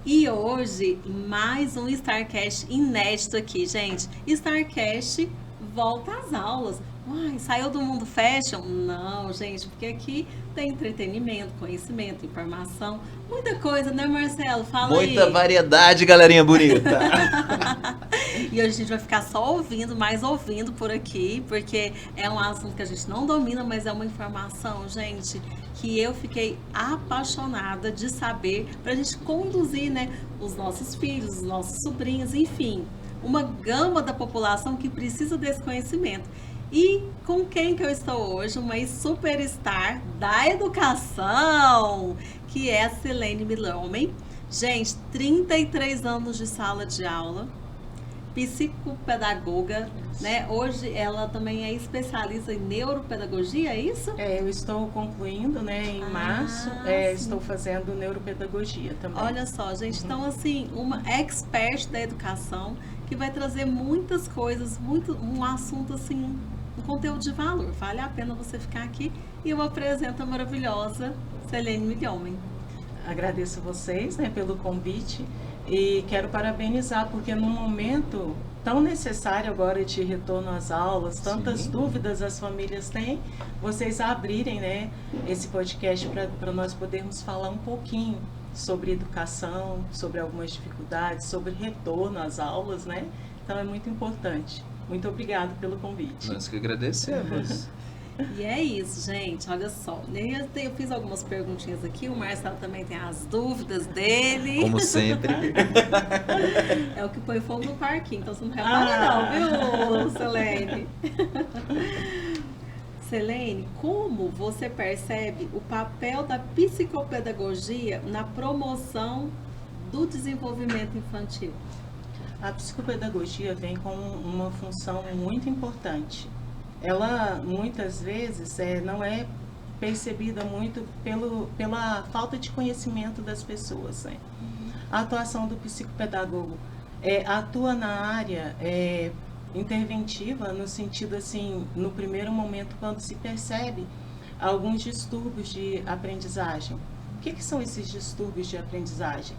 E hoje, mais um StarCast inédito aqui, gente. StarCast volta às aulas. Uai, saiu do mundo fashion? Não, gente, porque aqui tem entretenimento, conhecimento, informação, muita coisa, né, Marcelo? Fala Muita aí. variedade, galerinha bonita. E hoje a gente vai ficar só ouvindo, mais ouvindo por aqui, porque é um assunto que a gente não domina, mas é uma informação, gente, que eu fiquei apaixonada de saber para a gente conduzir, né, os nossos filhos, os nossos sobrinhos, enfim, uma gama da população que precisa desse conhecimento. E com quem que eu estou hoje? Uma superstar da educação, que é a Silene Milhomem. Gente, 33 anos de sala de aula, psicopedagoga, né? Hoje ela também é especialista em neuropedagogia, é isso? Eu estou concluindo, né, em março, estou fazendo neuropedagogia também. Olha só, gente, então assim, uma expert da educação que vai trazer muitas coisas, um assunto assim, um conteúdo de valor. Vale a pena você ficar aqui e eu apresento a maravilhosa Silene Milhomem. Agradeço vocês, né, pelo convite e quero parabenizar porque num momento tão necessário agora de retorno às aulas, tantas dúvidas as famílias têm, vocês abrirem, né, esse podcast para nós podermos falar um pouquinho sobre educação, sobre algumas dificuldades, sobre retorno às aulas, né? Então é muito importante. Muito obrigada pelo convite. Nós que agradecemos. E é isso, gente, olha só. Eu fiz algumas perguntinhas aqui, o Marcelo também tem as dúvidas dele. Como sempre. É o que põe fogo no parquinho, então você não repara não, viu, Silene? Silene, como você percebe o papel da psicopedagogia na promoção do desenvolvimento infantil? A psicopedagogia vem com uma função muito importante. Ela, muitas vezes, não é percebida muito pela falta de conhecimento das pessoas. Né? A atuação do psicopedagogo atua na área interventiva, no sentido assim, no primeiro momento, quando se percebe alguns distúrbios de aprendizagem. O que são esses distúrbios de aprendizagem?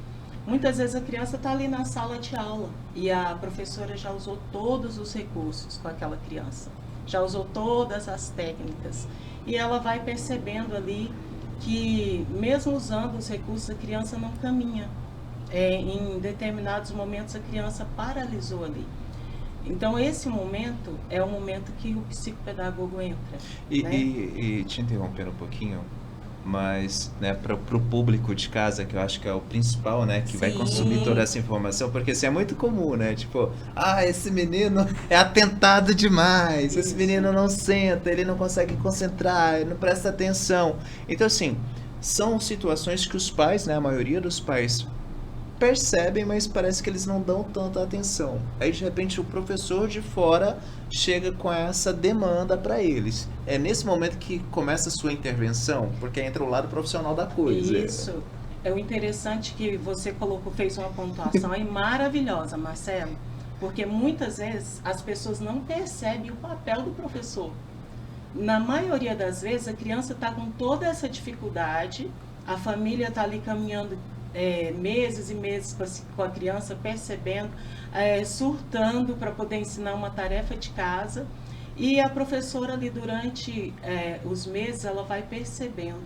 Muitas vezes a criança está ali na sala de aula e a professora já usou todos os recursos com aquela criança, já usou todas as técnicas e ela vai percebendo ali que mesmo usando os recursos a criança não caminha. Em determinados momentos a criança paralisou ali. Então esse momento é o momento que o psicopedagogo entra. E te interrompendo um pouquinho, mas, né, para o público de casa, que eu acho que é o principal, né, que vai consumir toda essa informação, porque assim, é muito comum, né, tipo, esse menino é atentado demais, esse menino não senta, ele não consegue concentrar, ele não presta atenção. Então, assim, são situações que os pais, né, a maioria dos pais percebem, mas parece que eles não dão tanta atenção. Aí de repente o professor de fora chega com essa demanda para eles. É nesse momento que começa a sua intervenção, porque entra o lado profissional da coisa. Isso. É o interessante que você fez uma pontuação aí maravilhosa, Marcelo, porque muitas vezes as pessoas não percebem o papel do professor. Na maioria das vezes a criança está com toda essa dificuldade, a família está ali caminhando meses e meses com a criança, percebendo, surtando para poder ensinar uma tarefa de casa, e a professora ali durante os meses ela vai percebendo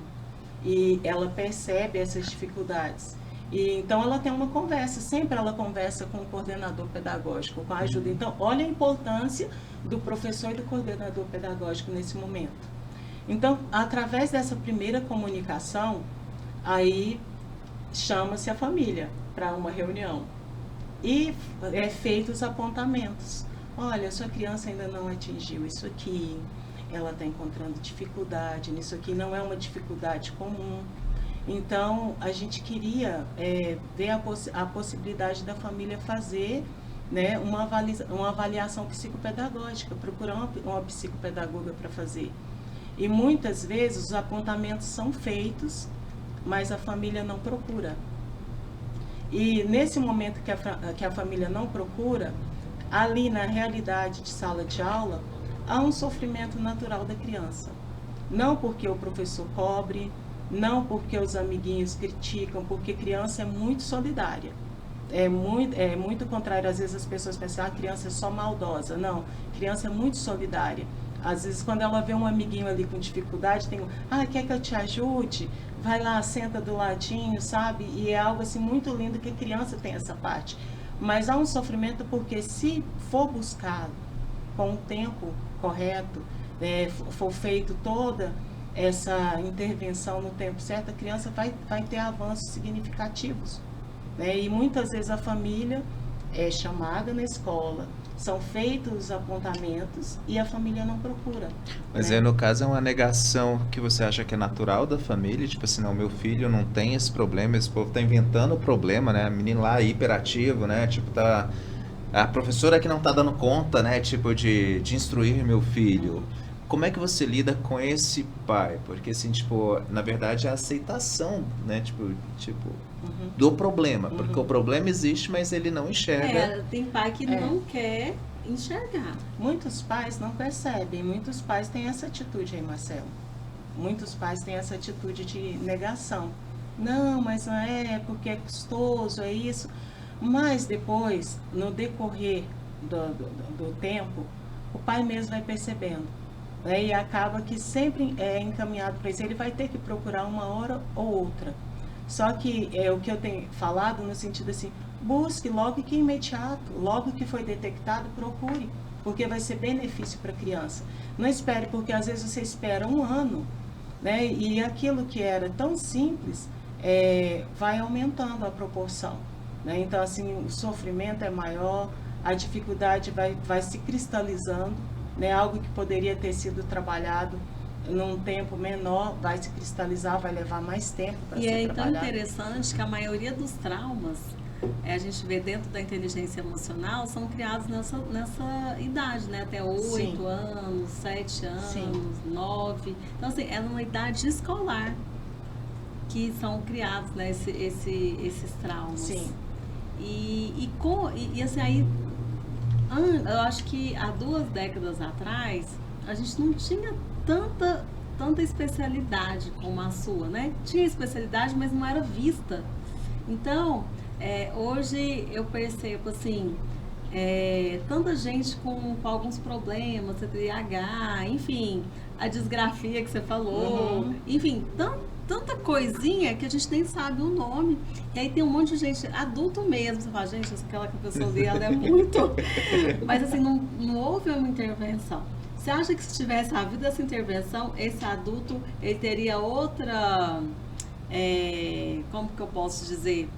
e ela percebe essas dificuldades. E então ela tem uma conversa, sempre ela conversa com o coordenador pedagógico, com a ajuda. Então olha a importância do professor e do coordenador pedagógico nesse momento. Então através dessa primeira comunicação, aí chama-se a família para uma reunião e é feito os apontamentos. Olha, sua criança ainda não atingiu isso aqui, ela está encontrando dificuldade nisso aqui, não é uma dificuldade comum. Então, a gente queria ver a possibilidade da família fazer, né, uma avaliação psicopedagógica, procurar uma psicopedagoga para fazer. E muitas vezes os apontamentos são feitos, mas a família não procura. E nesse momento que a família não procura, ali na realidade de sala de aula, há um sofrimento natural da criança. Não porque o professor cobre, não porque os amiguinhos criticam, porque criança é muito solidária. É muito contrário, às vezes as pessoas pensam, a criança é só maldosa. Não, criança é muito solidária. Às vezes quando ela vê um amiguinho ali com dificuldade, quer que eu te ajude? Vai lá, senta do ladinho, sabe? E é algo assim muito lindo que a criança tem essa parte. Mas há um sofrimento porque se for buscado com o tempo correto, for feito toda essa intervenção no tempo certo, a criança vai ter avanços significativos. E muitas vezes a família é chamada na escola, são feitos os apontamentos e a família não procura. Mas aí, no caso, é uma negação que você acha que é natural da família? Tipo assim, não, meu filho não tem esse problema, esse povo tá inventando o problema, né? O menino lá é hiperativo, né? Tipo, a professora que não tá dando conta, né? Tipo, de instruir meu filho. Como é que você lida com esse pai? Porque, assim, tipo, na verdade, é a aceitação, né? Tipo do problema. Porque o problema existe, mas ele não enxerga. Tem pai que não quer enxergar. Muitos pais não percebem. Muitos pais têm essa atitude aí, Marcelo. Muitos pais têm essa atitude de negação. Não, mas não é porque é custoso, é isso. Mas depois, no decorrer do tempo, o pai mesmo vai percebendo. E acaba que sempre é encaminhado para isso. Ele vai ter que procurar uma hora ou outra. Só que é o que eu tenho falado no sentido assim, busque logo que imediato, logo que foi detectado, procure, porque vai ser benefício para a criança. Não espere, porque às vezes você espera um ano, né? E aquilo que era tão simples vai aumentando a proporção. Né? Então, assim, o sofrimento é maior, a dificuldade vai se cristalizando, né? Algo que poderia ter sido trabalhado num tempo menor, vai se cristalizar, vai levar mais tempo para ser trabalhado. E é tão interessante que a maioria dos traumas, a gente vê dentro da inteligência emocional, são criados nessa idade, né? Até 8 anos, 7 anos, 9. Então, assim, é numa idade escolar que são criados, né, esses traumas. Sim. E assim, aí, eu acho que há 2 décadas atrás, a gente não tinha tanta especialidade como a sua, né? Tinha especialidade, mas não era vista. Então, hoje eu percebo, assim, tanta gente com alguns problemas, TDAH, enfim, a disgrafia que você falou, enfim, tanta coisinha que a gente nem sabe o nome. E aí tem um monte de gente, adulto mesmo, você fala, gente, aquela que a pessoa vê, ela é muito... Mas assim, não houve uma intervenção. Você acha que se tivesse havido essa intervenção, esse adulto, ele teria outra, como que eu posso dizer?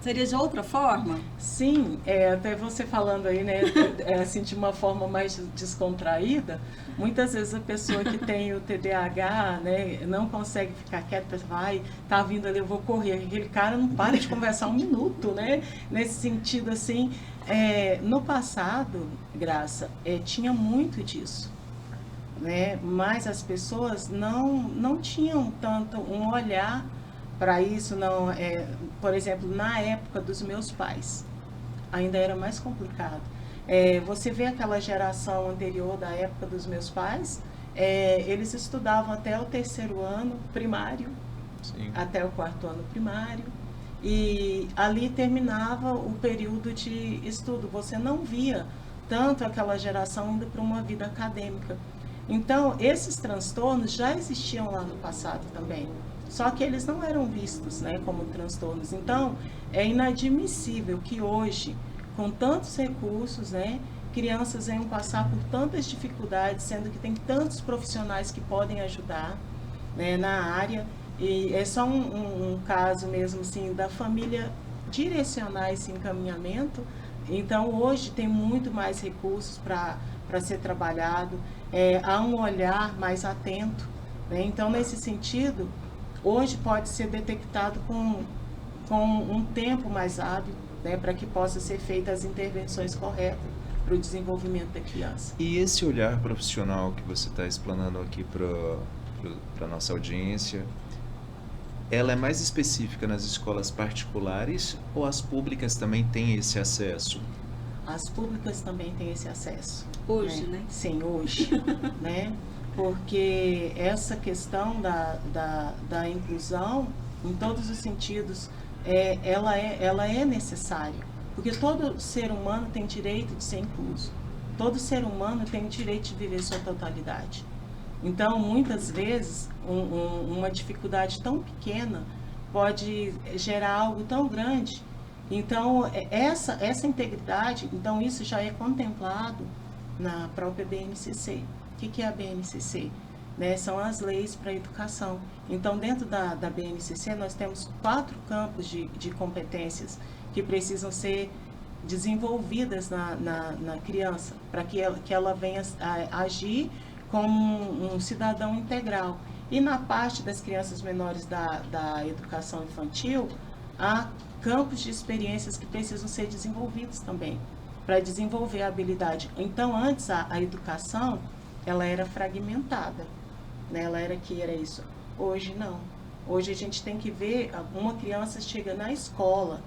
Seria de outra forma? Sim, até você falando aí, né, assim, de uma forma mais descontraída, muitas vezes a pessoa que tem o TDAH, né, não consegue ficar quieta, tá vindo ali, eu vou correr. Aquele cara não para de conversar um minuto, né? Nesse sentido, assim, no passado, Graça, tinha muito disso. Né? Mas as pessoas não tinham tanto um olhar para isso. Não, por exemplo, na época dos meus pais, ainda era mais complicado. Você vê aquela geração anterior da época dos meus pais, eles estudavam até o 3º ano primário, Sim. até o 4º ano primário, e ali terminava o período de estudo. Você não via tanto aquela geração indo para uma vida acadêmica. Então, esses transtornos já existiam lá no passado também, só que eles não eram vistos, né, como transtornos. Então, é inadmissível que hoje, com tantos recursos, né, crianças venham passar por tantas dificuldades, sendo que tem tantos profissionais que podem ajudar, né, na área. E é só um caso mesmo assim, da família direcionar esse encaminhamento. Então, hoje tem muito mais recursos para ser trabalhado. Há um olhar mais atento, né? Então, nesse sentido, hoje pode ser detectado com um tempo mais hábil, né, para que possa ser feitas as intervenções corretas para o desenvolvimento da criança. E esse olhar profissional que você está explanando aqui para a nossa audiência, ela é mais específica nas escolas particulares ou as públicas também têm esse acesso? As públicas também têm esse acesso. Hoje, né? Sim, hoje. Né? porque essa questão da inclusão, em todos os sentidos, ela é necessária, porque todo ser humano tem direito de ser incluso, todo ser humano tem o direito de viver sua totalidade. Então, muitas vezes, uma dificuldade tão pequena pode gerar algo tão grande. Então, essa integridade, então isso já é contemplado na própria BNCC. O que é a BNCC? Né? São as leis para a educação. Então, dentro da BNCC, nós temos 4 campos de competências que precisam ser desenvolvidas na criança, para que ela venha a agir como um cidadão integral. E na parte das crianças menores da educação infantil, há campos de experiências que precisam ser desenvolvidos também, para desenvolver a habilidade. Então, antes, a educação, ela era fragmentada, né? Ela era isso. Hoje, não. Hoje, a gente tem que ver, uma criança chega na escola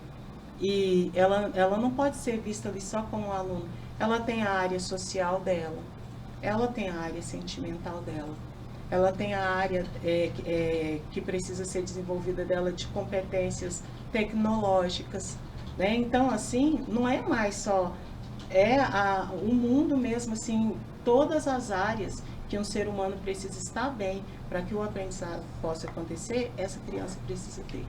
e ela não pode ser vista ali só como um aluno. Ela tem a área social dela, ela tem a área sentimental dela, ela tem a área que precisa ser desenvolvida dela de competências tecnológicas, né? Então, assim, não é mais só, o mundo mesmo, assim, todas as áreas que um ser humano precisa estar bem para que o aprendizado possa acontecer, essa criança precisa ter,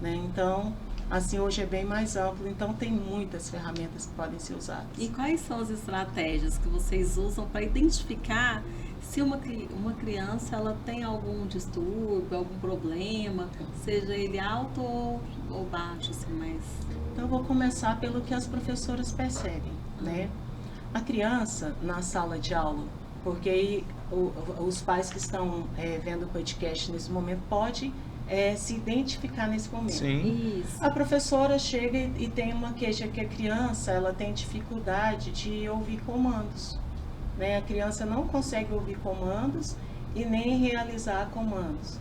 né? Então, assim, hoje é bem mais amplo, então tem muitas ferramentas que podem ser usadas. E quais são as estratégias que vocês usam para identificar se uma criança ela tem algum distúrbio, algum problema, seja ele alto ou baixo, assim, mas... Então, eu vou começar pelo que as professoras percebem, né? A criança, na sala de aula, porque aí os pais que estão vendo o podcast nesse momento podem se identificar nesse momento. Sim. Isso. A professora chega e tem uma queixa que a criança ela tem dificuldade de ouvir comandos, né? A criança não consegue ouvir comandos e nem realizar comandos.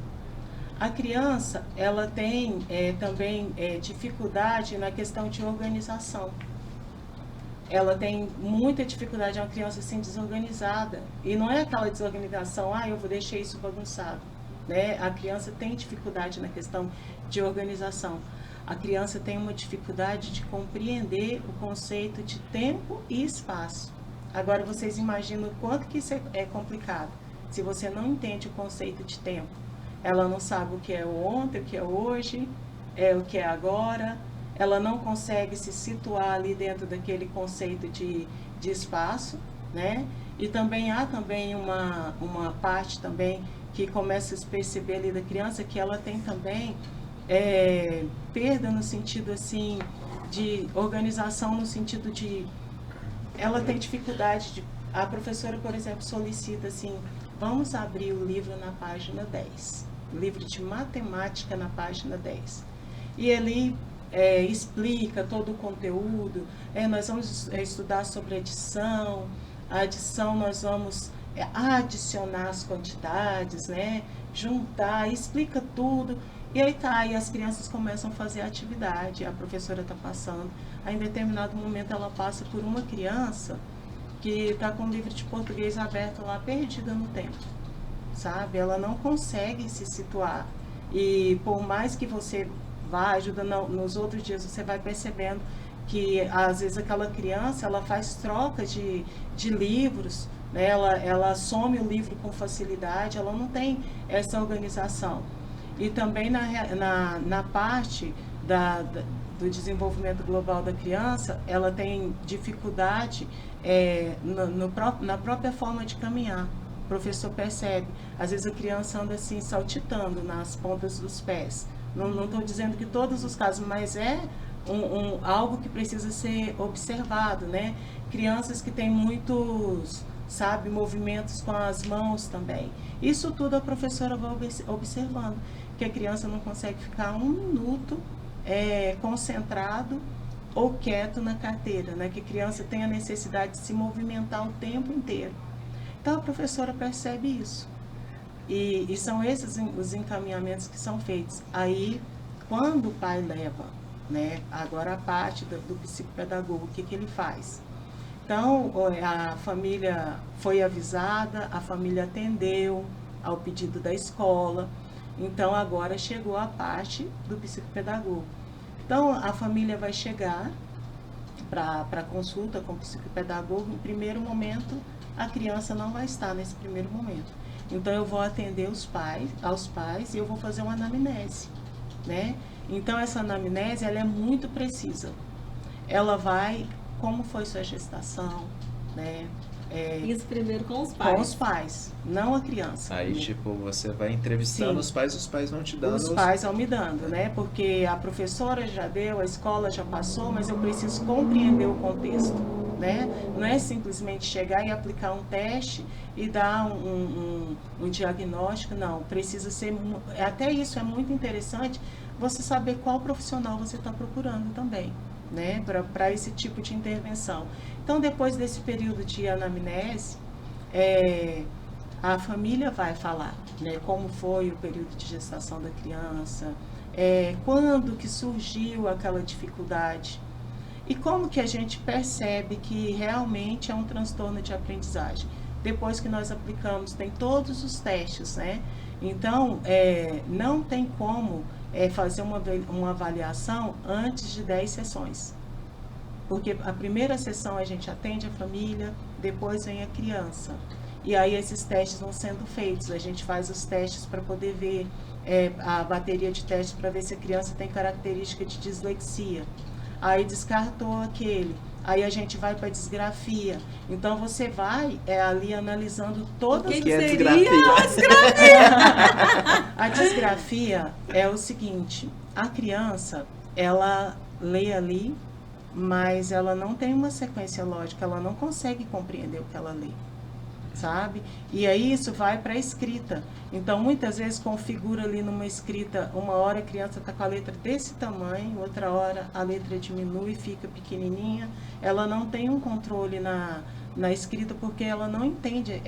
A criança ela tem também dificuldade na questão de organização. Ela tem muita dificuldade, é uma criança assim desorganizada. E não é aquela desorganização, eu vou deixar isso bagunçado, né? A criança tem dificuldade na questão de organização. A criança tem uma dificuldade de compreender o conceito de tempo e espaço. Agora, vocês imaginam o quanto que isso é complicado. Se você não entende o conceito de tempo, ela não sabe o que é o ontem, o que é hoje, o que é agora. Ela não consegue se situar ali dentro daquele conceito de espaço, né? E também há uma parte também que começa a se perceber ali da criança que ela tem também perda no sentido assim de organização, no sentido de ela tem dificuldade a professora, por exemplo, solicita assim, vamos abrir o livro na página 10, livro de matemática na página 10, e ali explica todo o conteúdo, nós vamos estudar sobre adição, a adição nós vamos adicionar as quantidades, né? Juntar, explica tudo, e aí e as crianças começam a fazer a atividade, a professora está passando, aí em determinado momento ela passa por uma criança que está com o livro de português aberto lá, perdida no tempo, sabe? Ela não consegue se situar, e por mais que você vá ajudando nos outros dias, você vai percebendo que às vezes aquela criança ela faz troca de livros, né? Ela some o livro com facilidade, ela não tem essa organização. E também na parte do desenvolvimento global da criança, ela tem dificuldade na própria forma de caminhar. O professor percebe, às vezes a criança anda assim saltitando nas pontas dos pés. Não estou dizendo que todos os casos, mas algo que precisa ser observado, né? Crianças que têm muitos, movimentos com as mãos também. Isso tudo a professora vai observando, que a criança não consegue ficar 1 minuto concentrado ou quieto na carteira, né? Que a criança tem a necessidade de se movimentar o tempo inteiro. Então a professora percebe isso. E são esses os encaminhamentos que são feitos. Aí, quando o pai leva, né, agora a parte do psicopedagogo, o que ele faz? Então, a família foi avisada, a família atendeu ao pedido da escola. Então, agora chegou a parte do psicopedagogo. Então, a família vai chegar para consulta com o psicopedagogo. No primeiro momento, a criança não vai estar nesse primeiro momento. Então, eu vou atender aos pais e eu vou fazer uma anamnese, né? Então, essa anamnese, ela é muito precisa. Ela vai, como foi sua gestação, né? Isso primeiro com os pais. Com os pais, não a criança. Aí, tipo, você vai entrevistando os pais vão te dando... Os pais vão me dando, né? Porque a professora já deu, a escola já passou, mas eu preciso compreender o contexto, né? Não é simplesmente chegar e aplicar um teste e dar um diagnóstico, não. Precisa ser... Até isso é muito interessante, você saber qual profissional você está procurando também, né? Para esse tipo de intervenção. Então, depois desse período de anamnese, a família vai falar, né, como foi o período de gestação da criança, quando que surgiu aquela dificuldade e como que a gente percebe que realmente é um transtorno de aprendizagem. Depois que nós aplicamos, tem todos os testes, né? Então, não tem como fazer uma avaliação antes de 10 sessões. Porque a primeira sessão a gente atende a família, depois vem a criança. E aí esses testes vão sendo feitos. A gente faz os testes para poder ver a bateria de testes para ver se a criança tem característica de dislexia. Aí descartou aquele. Aí a gente vai para a disgrafia. Então você vai ali analisando todas as... que é disgrafia? A disgrafia é o seguinte, a criança, ela lê ali, mas ela não tem uma sequência lógica, ela não consegue compreender o que ela lê, sabe? E aí isso vai para a escrita. Então, muitas vezes configura ali numa escrita, uma hora a criança está com a letra desse tamanho, outra hora a letra diminui, fica pequenininha. Ela não tem um controle na escrita porque ela não entende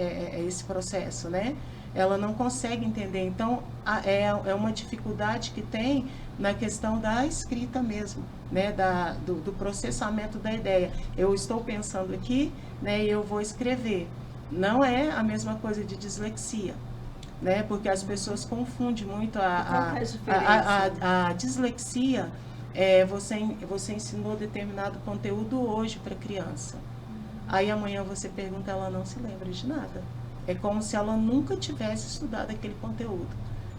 esse processo, né? Ela não consegue entender. Então, é uma dificuldade que tem na questão da escrita mesmo, né? Do processamento da ideia. Eu estou pensando aqui, né? E eu vou escrever. Não é a mesma coisa de dislexia, né? Porque as pessoas confundem muito a dislexia. Você ensinou determinado conteúdo hoje para a criança. Aí amanhã você pergunta, ela não se lembra de nada. É como se ela nunca tivesse estudado aquele conteúdo,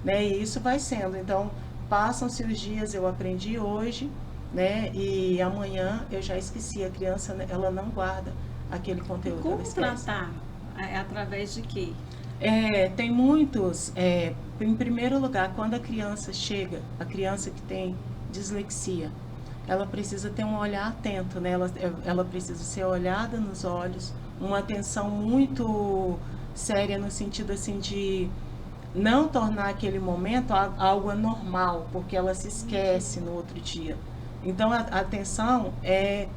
né? E isso vai sendo. Então, passam-se os dias, eu aprendi hoje, né? E amanhã eu já esqueci. A criança, ela não guarda aquele conteúdo. E como tratar? Através de quê? Tem muitos. Em primeiro lugar, quando a criança chega, a criança que tem dislexia, ela precisa ter um olhar atento, né? Ela precisa ser olhada nos olhos, uma atenção muito séria no sentido assim de não tornar aquele momento algo anormal, porque ela se esquece no outro dia. Então a atenção é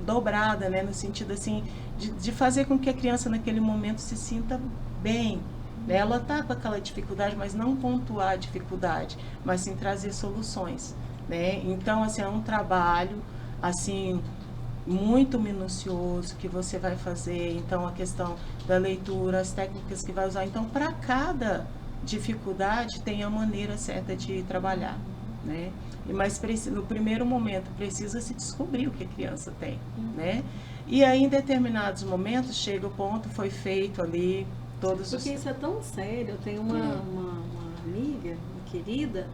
dobrada, né, no sentido assim de fazer com que a criança naquele momento se sinta bem. Ela está com aquela dificuldade, mas não pontuar a dificuldade, mas sim trazer soluções, né? Então assim é um trabalho assim muito minucioso que você vai fazer. Então a questão da leitura, as técnicas que vai usar. Então para cada dificuldade tem a maneira certa de trabalhar, né? Mas no primeiro momento precisa se descobrir o que a criança tem, né? E aí em determinados momentos chega o ponto, foi feito ali todos Porque isso é tão sério. Eu tenho uma amiga, uma querida,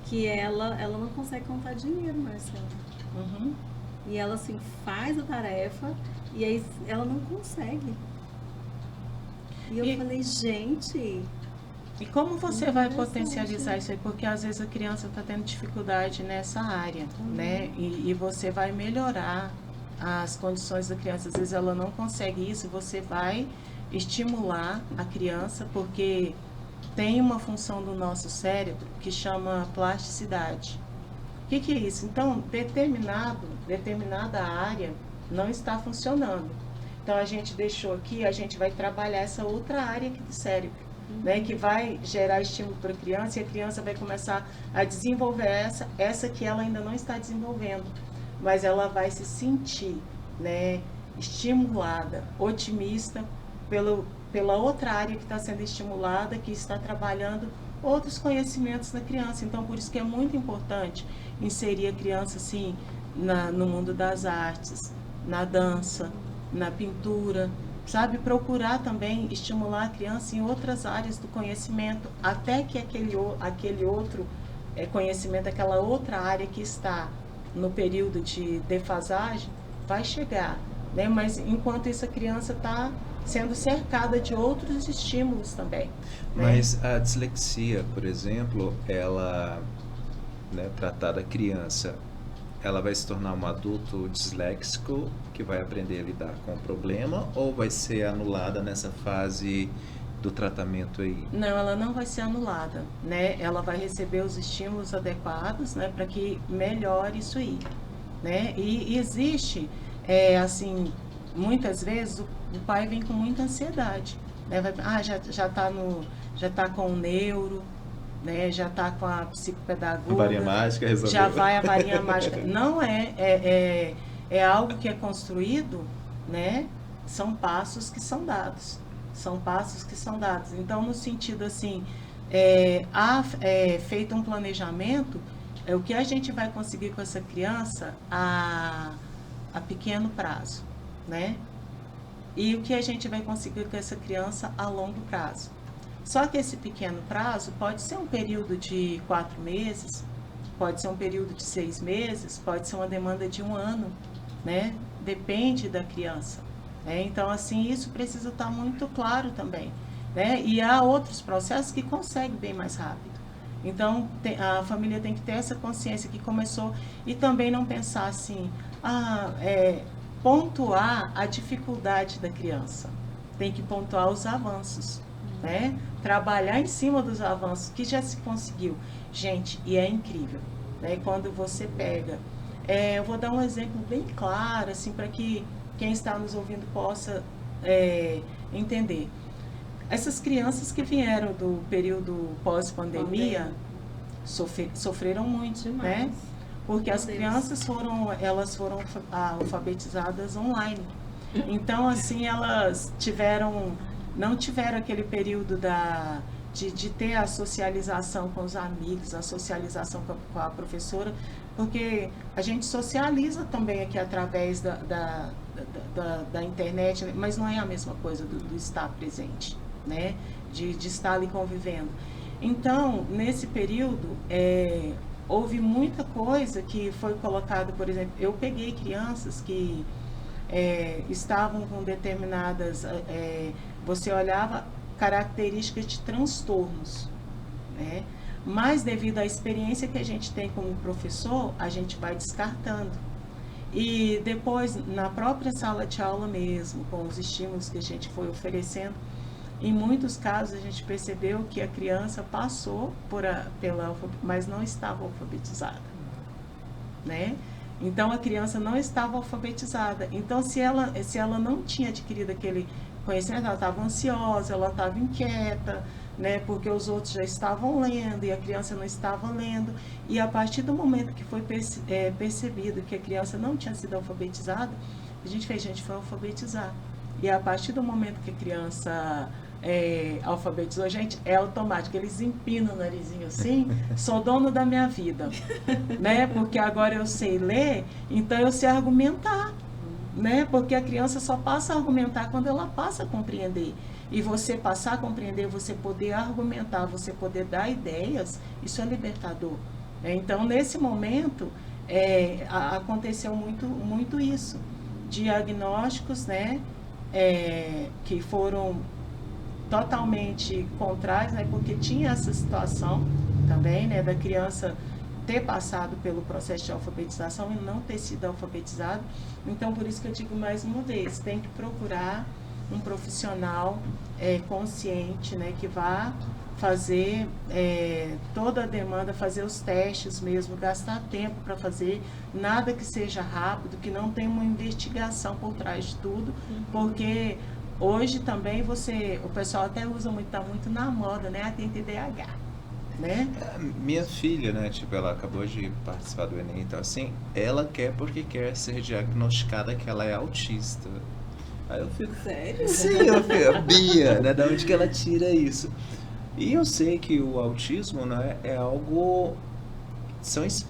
que ela não consegue contar dinheiro, Marcelo. Uhum. E ela assim faz a tarefa e aí ela não consegue. E eu falei, gente... E como você vai potencializar isso aí? Porque às vezes a criança está tendo dificuldade nessa área, né? E você vai melhorar as condições da criança. Às vezes ela não consegue isso, você vai estimular a criança, porque tem uma função do nosso cérebro que chama plasticidade. O que é isso? Então, determinada área não está funcionando. Então, a gente deixou aqui, a gente vai trabalhar essa outra área aqui do cérebro, né, que vai gerar estímulo para a criança, e a criança vai começar a desenvolver essa que ela ainda não está desenvolvendo, mas ela vai se sentir, né, estimulada, otimista pela outra área que está sendo estimulada, que está trabalhando outros conhecimentos na criança. Então, por isso que é muito importante inserir a criança assim no mundo das artes, na dança, na pintura, sabe? Procurar também estimular a criança em outras áreas do conhecimento, até que aquele outro conhecimento, aquela outra área que está no período de defasagem, vai chegar, né? Mas enquanto isso a criança está sendo cercada de outros estímulos também. Né? Mas a dislexia, por exemplo, ela, né, tratada a criança, ela vai se tornar um adulto disléxico que vai aprender a lidar com o problema, ou vai ser anulada nessa fase do tratamento aí? Não, ela não vai ser anulada, né? Ela vai receber os estímulos adequados, né, para que melhore isso aí, né? E existe, assim, muitas vezes o pai vem com muita ansiedade, né? Já tá com o neuro, né? Já tá com a psicopedagoga, Varinha mágica resolveu. já vai a varinha mágica. Não é algo que é construído, né? São passos que são dados. São passos que são dados. Então, no sentido assim, feito um planejamento, o que a gente vai conseguir com essa criança a pequeno prazo, né? E o que a gente vai conseguir com essa criança a longo prazo. Só que esse pequeno prazo pode ser um período de 4 meses, pode ser um período de 6 meses, pode ser uma demanda de 1 ano, né? Depende da criança. Então, assim, isso precisa estar muito claro também, né? E há outros processos que conseguem bem mais rápido. Então, a família tem que ter essa consciência que começou e também não pensar assim, pontuar a dificuldade da criança. Tem que pontuar os avanços, né? Trabalhar em cima dos avanços que já se conseguiu. Gente, e é incrível, né? Quando você pega... eu vou dar um exemplo bem claro, assim, para que quem está nos ouvindo possa entender. Essas crianças que vieram do período pós-pandemia sofreram muito, demais, né? Porque as crianças foram alfabetizadas online. Então, assim, elas não tiveram aquele período de ter a socialização com os amigos, a socialização com a professora, porque a gente socializa também aqui através da internet, mas não é a mesma coisa do estar presente, né? De estar ali convivendo. Então, nesse período, houve muita coisa que foi colocada, por exemplo, eu peguei crianças que estavam com determinadas, você olhava características de transtornos, né? Mas devido à experiência que a gente tem como professor, a gente vai descartando. E depois, na própria sala de aula mesmo, com os estímulos que a gente foi oferecendo, em muitos casos a gente percebeu que a criança passou mas não estava alfabetizada, né? Então, a criança não estava alfabetizada. Então, se ela não tinha adquirido aquele conhecimento, ela estava ansiosa, ela estava inquieta, né? Porque os outros já estavam lendo e a criança não estava lendo. E a partir do momento que foi percebido que a criança não tinha sido alfabetizada, a gente foi alfabetizar. E a partir do momento que a criança alfabetizou, gente, é automático, eles empinam o narizinho assim, sou dono da minha vida, né? Porque agora eu sei ler, então eu sei argumentar, né? Porque a criança só passa a argumentar quando ela passa a compreender. E você passar a compreender, você poder argumentar, você poder dar ideias, isso é libertador. Então, nesse momento, aconteceu muito isso. Diagnósticos, né? Que foram totalmente contrários, né? Porque tinha essa situação também, né? Da criança ter passado pelo processo de alfabetização e não ter sido alfabetizado. Então, por isso que eu digo mais uma vez, tem que procurar um profissional consciente, né, que vá fazer toda a demanda, fazer os testes mesmo, gastar tempo para fazer, nada que seja rápido, que não tenha uma investigação por trás de tudo, porque hoje também o pessoal até usa muito, está muito na moda, né, tem TDAH. né? Minha filha, né, tipo, ela acabou de participar do Enem, então assim, ela quer porque quer ser diagnosticada que ela é autista. Aí eu fico, Sério? sim, eu fico, Bia, né, da onde que ela tira isso? E eu sei que o autismo, né, é algo,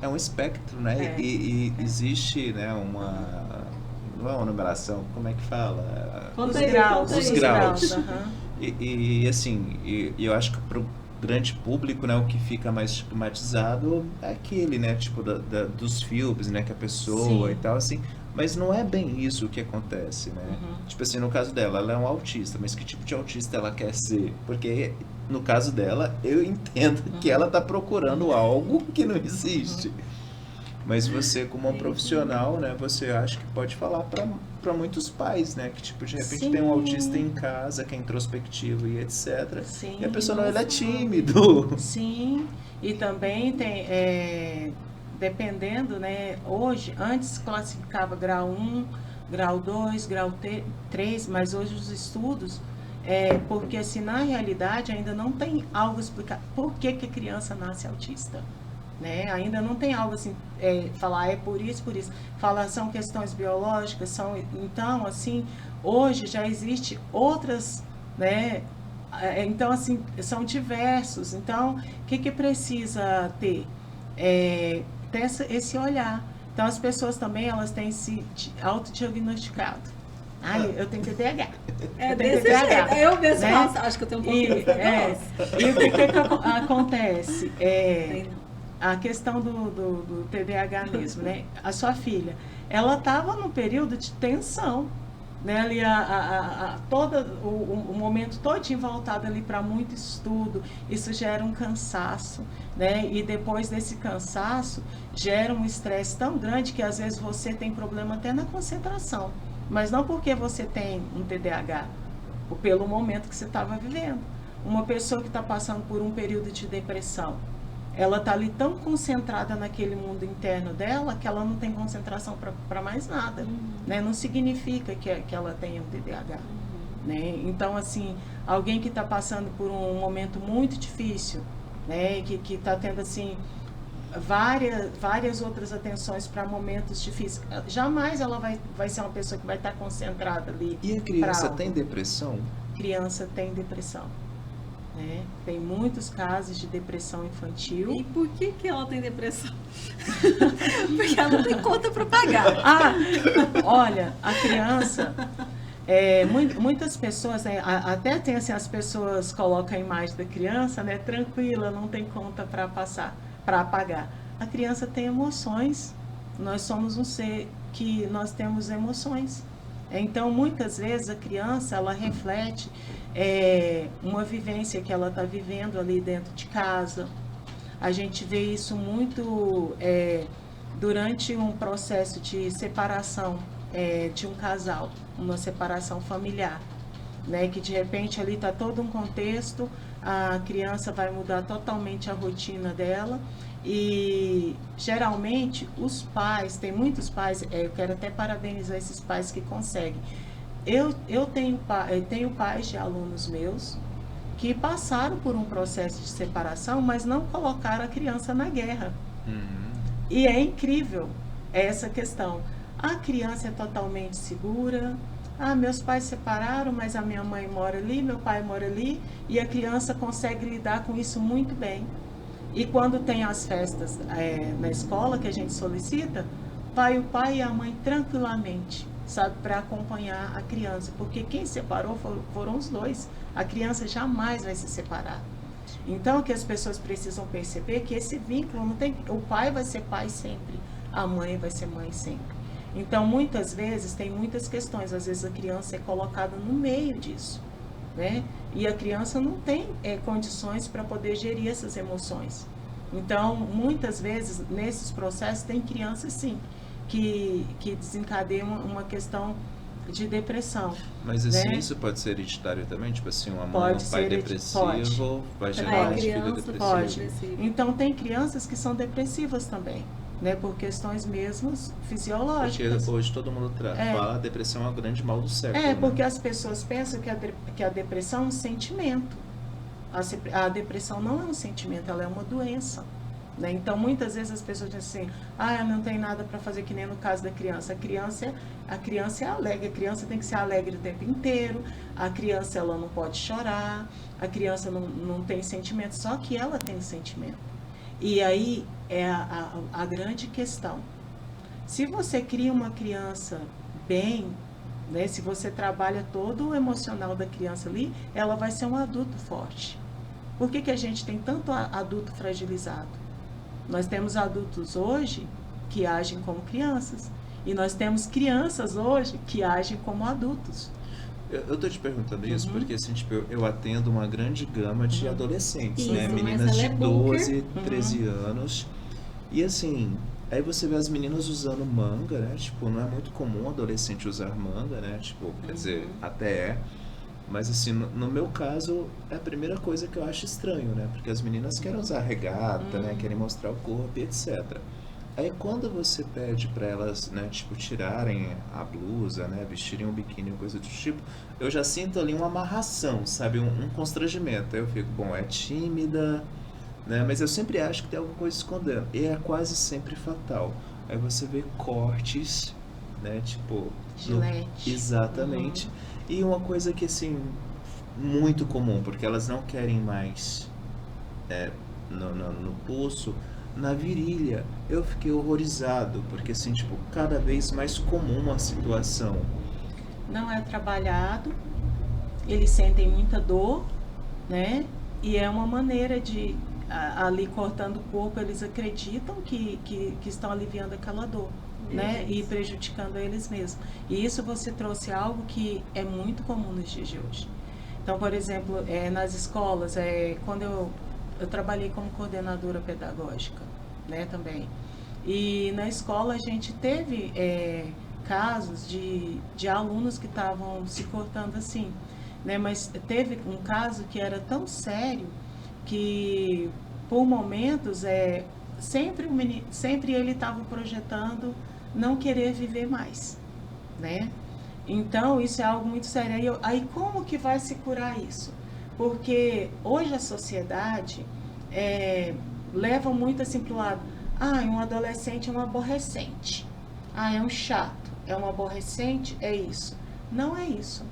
é um espectro, né, É. e existe, né, não é uma numeração, como é que fala? Conta Os aí, graus, conta Os aí. graus. aham. Assim, eu acho que pro grande público, né, o que fica mais estigmatizado é aquele, né, tipo, dos filmes, né, que a pessoa Sim. e tal, assim, mas não é bem isso o que acontece, né? Uhum. Tipo assim, no caso dela, ela é um autista, mas que tipo de autista ela quer ser? Porque, no caso dela, eu entendo que ela tá procurando algo que não existe. Mas você, como um profissional, né, você acha que pode falar para muitos pais, né, que tipo, de repente tem um autista em casa, que é introspectivo e etc. Sim, E a pessoa não, ele é nossa. tímido. sim. E também tem, dependendo, né? Hoje, antes classificava grau 1, grau 2, grau 3, mas hoje os estudos, porque assim, na realidade ainda não tem algo explicado por que a criança nasce autista. Né? Ainda não tem algo assim, falar por isso, por isso. Falar são questões biológicas, então assim, hoje já existe outras, né? Então assim, são diversos. Então, o que precisa ter? Ter esse olhar. Então, as pessoas também, elas têm se autodiagnosticado. Ai, eu tenho TDAH. É Eu tenho desse TDAH, jeito. Aí eu mesmo né? faço, acho que eu tenho um pouquinho de E o que acontece? Tem não. A questão do TDAH mesmo, né? A sua filha, ela estava num período de tensão, né? Ali todo o momento todinho voltado ali para muito estudo, isso gera um cansaço, né? E depois desse cansaço gera um estresse tão grande que às vezes você tem problema até na concentração, mas não porque você tem um TDAH, ou pelo momento que você estava vivendo. Uma pessoa que está passando por um período de depressão, ela está ali tão concentrada naquele mundo interno dela que ela não tem concentração para mais nada. Né? Não significa que ela tenha um TDAH. Né? Então, assim, alguém que está passando por um momento muito difícil, né? que está tendo, assim, várias outras atenções para momentos difíceis, jamais ela vai ser uma pessoa que vai estar concentrada ali. E a criança tem depressão? Criança tem depressão. Né? Tem muitos casos de depressão infantil. E por que ela tem depressão? Porque ela não tem conta para pagar. Olha, a criança, muitas pessoas, né, até tem assim, as pessoas colocam a imagem da criança, né, tranquila, não tem conta para pagar. A criança tem emoções. Nós somos um ser que nós temos emoções. Então, muitas vezes a criança, ela reflete uma vivência que ela está vivendo ali dentro de casa. A gente vê isso muito durante um processo de separação de um casal, uma separação familiar, né? Que de repente ali está todo um contexto, a criança vai mudar totalmente a rotina dela. E geralmente os pais, tem muitos pais, eu quero até parabenizar esses pais que conseguem. Eu tenho pais de alunos meus que passaram por um processo de separação, mas não colocaram a criança na guerra. E é incrível essa questão. A criança é totalmente segura. Meus pais separaram, mas a minha mãe mora ali, meu pai mora ali, e a criança consegue lidar com isso muito bem. E quando tem as festas na escola que a gente solicita, vai o pai e a mãe tranquilamente, sabe, para acompanhar a criança. Porque quem separou foram os dois. A criança jamais vai se separar. Então, o que as pessoas precisam perceber é que esse vínculo não tem... O pai vai ser pai sempre, a mãe vai ser mãe sempre. Então, muitas vezes, tem muitas questões. Às vezes, a criança é colocada no meio disso. Né? E a criança não tem condições para poder gerir essas emoções. Então, muitas vezes, nesses processos, tem crianças, sim, que desencadeiam uma questão de depressão. Mas assim, né? isso pode ser hereditário também? Tipo assim, uma mãe, Pode um pai ser depressivo, vai gerar um filho depressivo? Pode. Então, tem crianças que são depressivas também. Né, por questões mesmas fisiológicas. Porque hoje todo mundo fala a depressão é o grande mal do século. Porque as pessoas pensam que a depressão é um sentimento. a depressão não é um sentimento, ela é uma doença. Né? Então, muitas vezes as pessoas dizem assim, eu não tenho nada para fazer, que nem no caso da criança. A criança é alegre, a criança tem que ser alegre o tempo inteiro, a criança ela não pode chorar, a criança não tem sentimento, só que ela tem sentimento. E aí é a grande questão. Se você cria uma criança bem, né, se você trabalha todo o emocional da criança ali, ela vai ser um adulto forte. Por que a gente tem tanto adulto fragilizado? Nós temos adultos hoje que agem como crianças. E nós temos crianças hoje que agem como adultos. Eu tô te perguntando isso porque assim, tipo, eu atendo uma grande gama de adolescentes, Isso, né? mas Meninas ela de é booker. 12, 13 anos. E assim, aí você vê as meninas usando manga, né? Tipo, não é muito comum adolescente usar manga, né? Tipo, quer dizer, até é. Mas assim, no meu caso, é a primeira coisa que eu acho estranho, né? Porque as meninas querem usar regata, né? Querem mostrar o corpo e etc. Aí quando você pede para elas, né, tipo, tirarem a blusa, né, vestirem um biquíni, coisa do tipo, eu já sinto ali uma amarração, sabe? Um constrangimento. Aí eu fico, bom, é tímida, né? Mas eu sempre acho que tem alguma coisa escondendo. E é quase sempre fatal. Aí você vê cortes, né, tipo... Gilete. Exatamente. E uma coisa que, assim, muito comum, porque elas não querem mais no pulso, na virilha. Eu fiquei horrorizado, porque, assim, tipo, cada vez mais comum a situação. Não é trabalhado, eles sentem muita dor, né? E é uma maneira de, ali cortando o corpo, eles acreditam que estão aliviando aquela dor. Né? E prejudicando eles mesmos. E isso você trouxe algo que é muito comum nos dias de hoje. Então, por exemplo, nas escolas, quando eu trabalhei como coordenadora pedagógica, né, também. E na escola a gente teve casos de alunos que estavam se cortando assim, né? Mas teve um caso que era tão sério que, por momentos, sempre ele estava projetando não querer viver mais, né? Então, isso é algo muito sério. Aí como que vai se curar isso? Porque hoje a sociedade leva muito assim para o lado, um adolescente é um aborrecente, é um chato, é um aborrecente, é isso. Não é isso.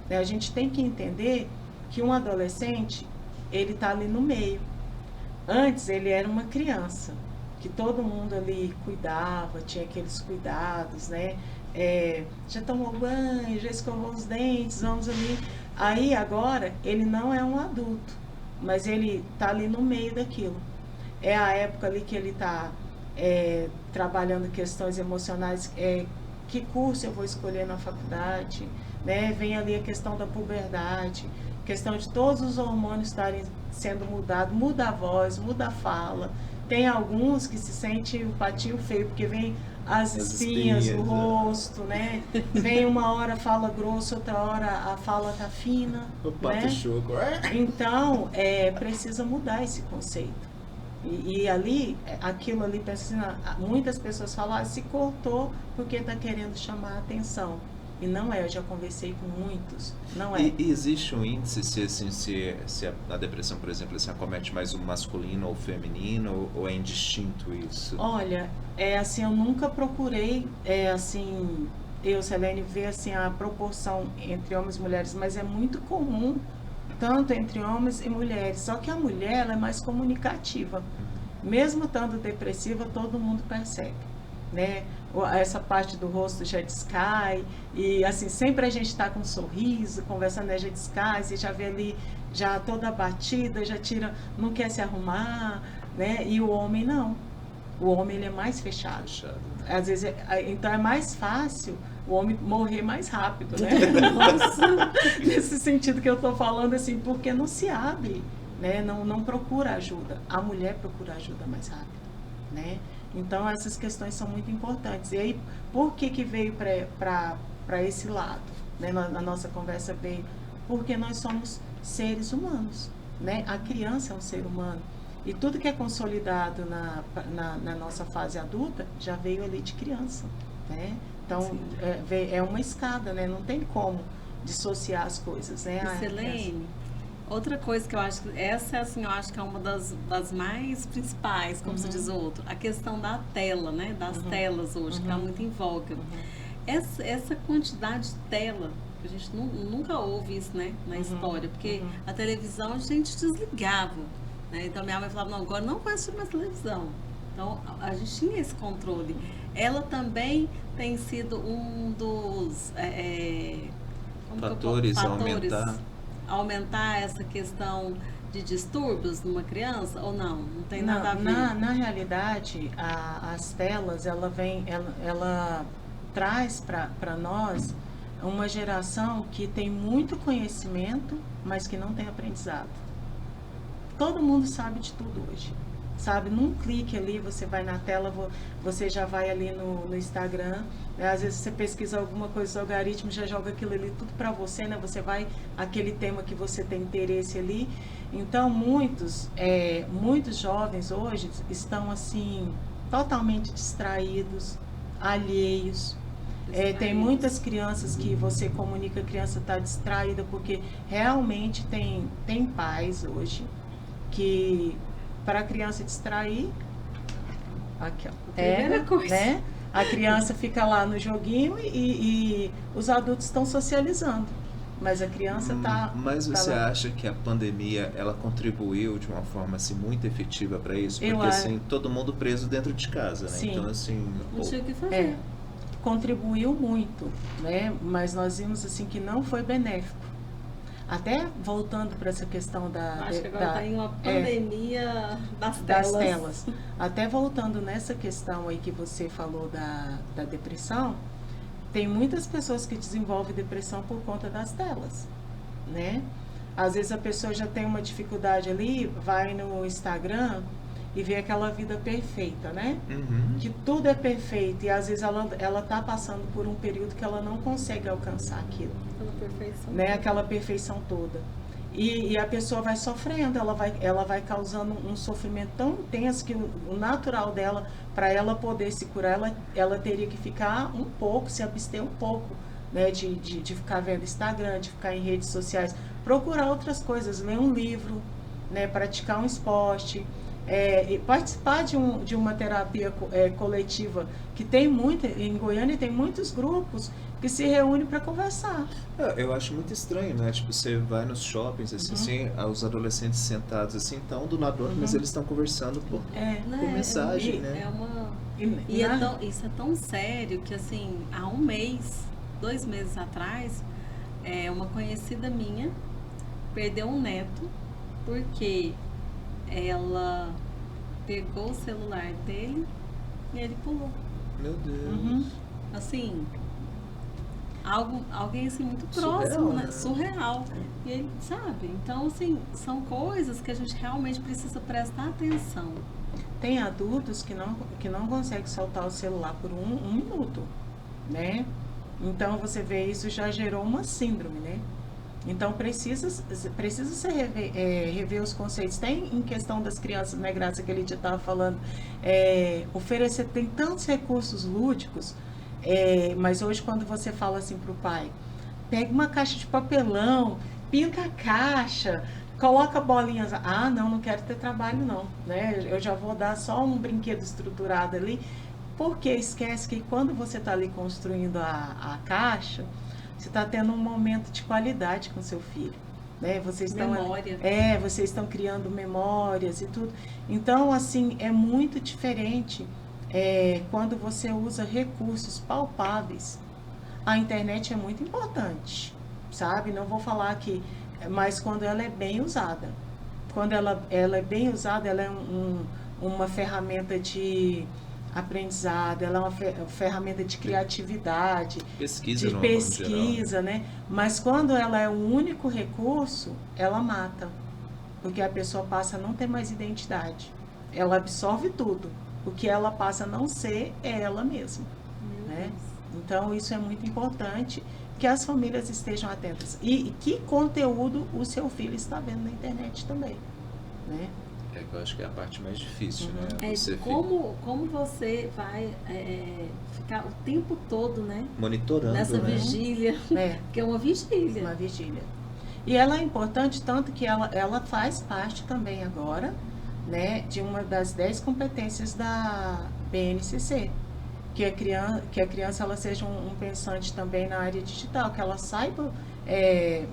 A gente tem que entender que um adolescente, ele está ali no meio. Antes, ele era uma criança, que todo mundo ali cuidava, tinha aqueles cuidados, né? Já tomou banho, já escovou os dentes, vamos ali. Aí agora ele não é um adulto, mas ele está ali no meio daquilo. É a época ali que ele está trabalhando questões emocionais, que curso eu vou escolher na faculdade, né? Vem ali a questão da puberdade, questão de todos os hormônios estarem sendo mudados, muda a voz, muda a fala. Tem alguns que se sentem o patinho feio, porque vem as espinhas no rosto, né? Vem uma hora fala grosso, outra hora a fala tá fina. O pato choco. Então, precisa mudar esse conceito. E ali, aquilo ali, muitas pessoas falam, se cortou porque tá querendo chamar a atenção. E não eu já conversei com muitos, não é. E existe um índice se a depressão, por exemplo, se acomete mais o masculino ou o feminino, ou é indistinto isso? Olha, assim, eu nunca procurei, assim, Selene, ver assim, a proporção entre homens e mulheres, mas é muito comum, tanto entre homens e mulheres, só que a mulher ela é mais comunicativa. Mesmo estando depressiva, todo mundo percebe, né? Essa parte do rosto já descai, e assim, sempre a gente está com um sorriso, conversando, já descai, você já vê ali, já toda abatida, já tira, não quer se arrumar, né? E o homem não. O homem, ele é mais fechado. Às vezes, então é mais fácil o homem morrer mais rápido, né? Nesse sentido que eu estou falando, assim, porque não se abre, né? Não procura ajuda. A mulher procura ajuda mais rápido, né? Então, essas questões são muito importantes. E aí, por que veio para esse lado? Né? Na nossa conversa veio, porque nós somos seres humanos, né? A criança é um ser humano. E tudo que é consolidado na nossa fase adulta, já veio ali de criança, né? Então, é uma escada, né? Não tem como dissociar as coisas, né? Selene, Outra coisa que eu acho que essa assim, eu acho que é uma das mais principais, como se diz o outro, a questão da tela, né? Das telas hoje, que está muito em voga. Essa quantidade de tela, que a gente nunca ouve isso, né, na história, porque a televisão a gente desligava, né? Então minha mãe falava, não, agora não vai assistir mais televisão. Então a gente tinha esse controle. Ela também tem sido um dos Fatores a aumentar essa questão de distúrbios numa criança ou não? Não tem nada a ver? Na realidade, as telas, ela traz para nós uma geração que tem muito conhecimento, mas que não tem aprendizado. Todo mundo sabe de tudo hoje. Sabe, num clique ali, você vai na tela, você já vai ali no Instagram, né? Às vezes você pesquisa alguma coisa, o algoritmo já joga aquilo ali tudo para você, né? Você vai, aquele tema que você tem interesse ali. Então, muitos jovens hoje estão, assim, totalmente distraídos, alheios. Tem muitas crianças que você comunica, a criança está distraída, porque realmente tem pais hoje que... Para a criança distrair, aqui, ó, Primeira coisa. Né? A criança fica lá no joguinho e os adultos estão socializando. Mas a criança está... Mas você acha que a pandemia, ela contribuiu de uma forma assim, muito efetiva para isso? Porque assim, todo mundo preso dentro de casa, né? Sim. Então assim... Não tinha o que fazer. Contribuiu muito, né? Mas nós vimos assim que não foi benéfico. Até voltando para essa questão Acho que agora está em uma pandemia das telas. Até voltando nessa questão aí que você falou da depressão, tem muitas pessoas que desenvolvem depressão por conta das telas, né? Às vezes a pessoa já tem uma dificuldade ali, vai no Instagram e vê aquela vida perfeita, né? Que tudo é perfeito e às vezes ela tá passando por um período que ela não consegue alcançar aquilo. Aquela perfeição. Né? Aquela perfeição toda. E a pessoa vai sofrendo, ela vai causando um sofrimento tão intenso que o natural dela, para ela poder se curar, ela teria que ficar um pouco, se abster um pouco, né? De ficar vendo Instagram, de ficar em redes sociais, procurar outras coisas, ler um livro, né? Praticar um esporte, participar de uma terapia coletiva, que tem em Goiânia tem muitos grupos que se reúnem para conversar. Eu acho muito estranho, né? Tipo, você vai nos shoppings, assim, os adolescentes sentados assim, estão do lado, mas eles estão conversando por mensagem, né? Isso é tão sério que, assim, há 1 mês, 2 meses atrás, uma conhecida minha perdeu um neto porque ela pegou o celular dele e ele pulou. Meu Deus. Assim, alguém assim muito próximo, Surreal, né? Surreal. E ele, sabe? Então, assim, são coisas que a gente realmente precisa prestar atenção. Tem adultos que não conseguem soltar o celular por um minuto, né? Então, você vê, isso já gerou uma síndrome, né? Então, precisa se rever os conceitos. Tem em questão das crianças, né, Graça, que ele já estava falando, oferecer, tem tantos recursos lúdicos, mas hoje quando você fala assim para o pai, pega uma caixa de papelão, pinta a caixa, coloca bolinhas, não quero ter trabalho não, né? Eu já vou dar só um brinquedo estruturado ali, porque esquece que quando você está ali construindo a caixa, você está tendo um momento de qualidade com seu filho, né? Vocês estão criando memórias e tudo. Então, assim, é muito diferente quando você usa recursos palpáveis. A internet é muito importante, sabe? Não vou falar aqui, mas quando ela é bem usada. Quando ela é bem usada, ela é uma ferramenta de aprendizado, ela é uma ferramenta de criatividade, de pesquisa, né? Mas quando ela é o único recurso, ela mata, porque a pessoa passa a não ter mais identidade. Ela absorve tudo, o que ela passa a não ser é ela mesma, né? Então isso é muito importante, que as famílias estejam atentas. E que conteúdo o seu filho está vendo na internet também, né? Eu acho que é a parte mais difícil, né? Como você vai ficar o tempo todo, né? Monitorando, nessa né? vigília, que é uma vigília. Uma vigília. E ela é importante tanto que ela faz parte também agora, né, de uma das 10 competências da BNCC, que a criança ela seja um pensante também na área digital, que ela saiba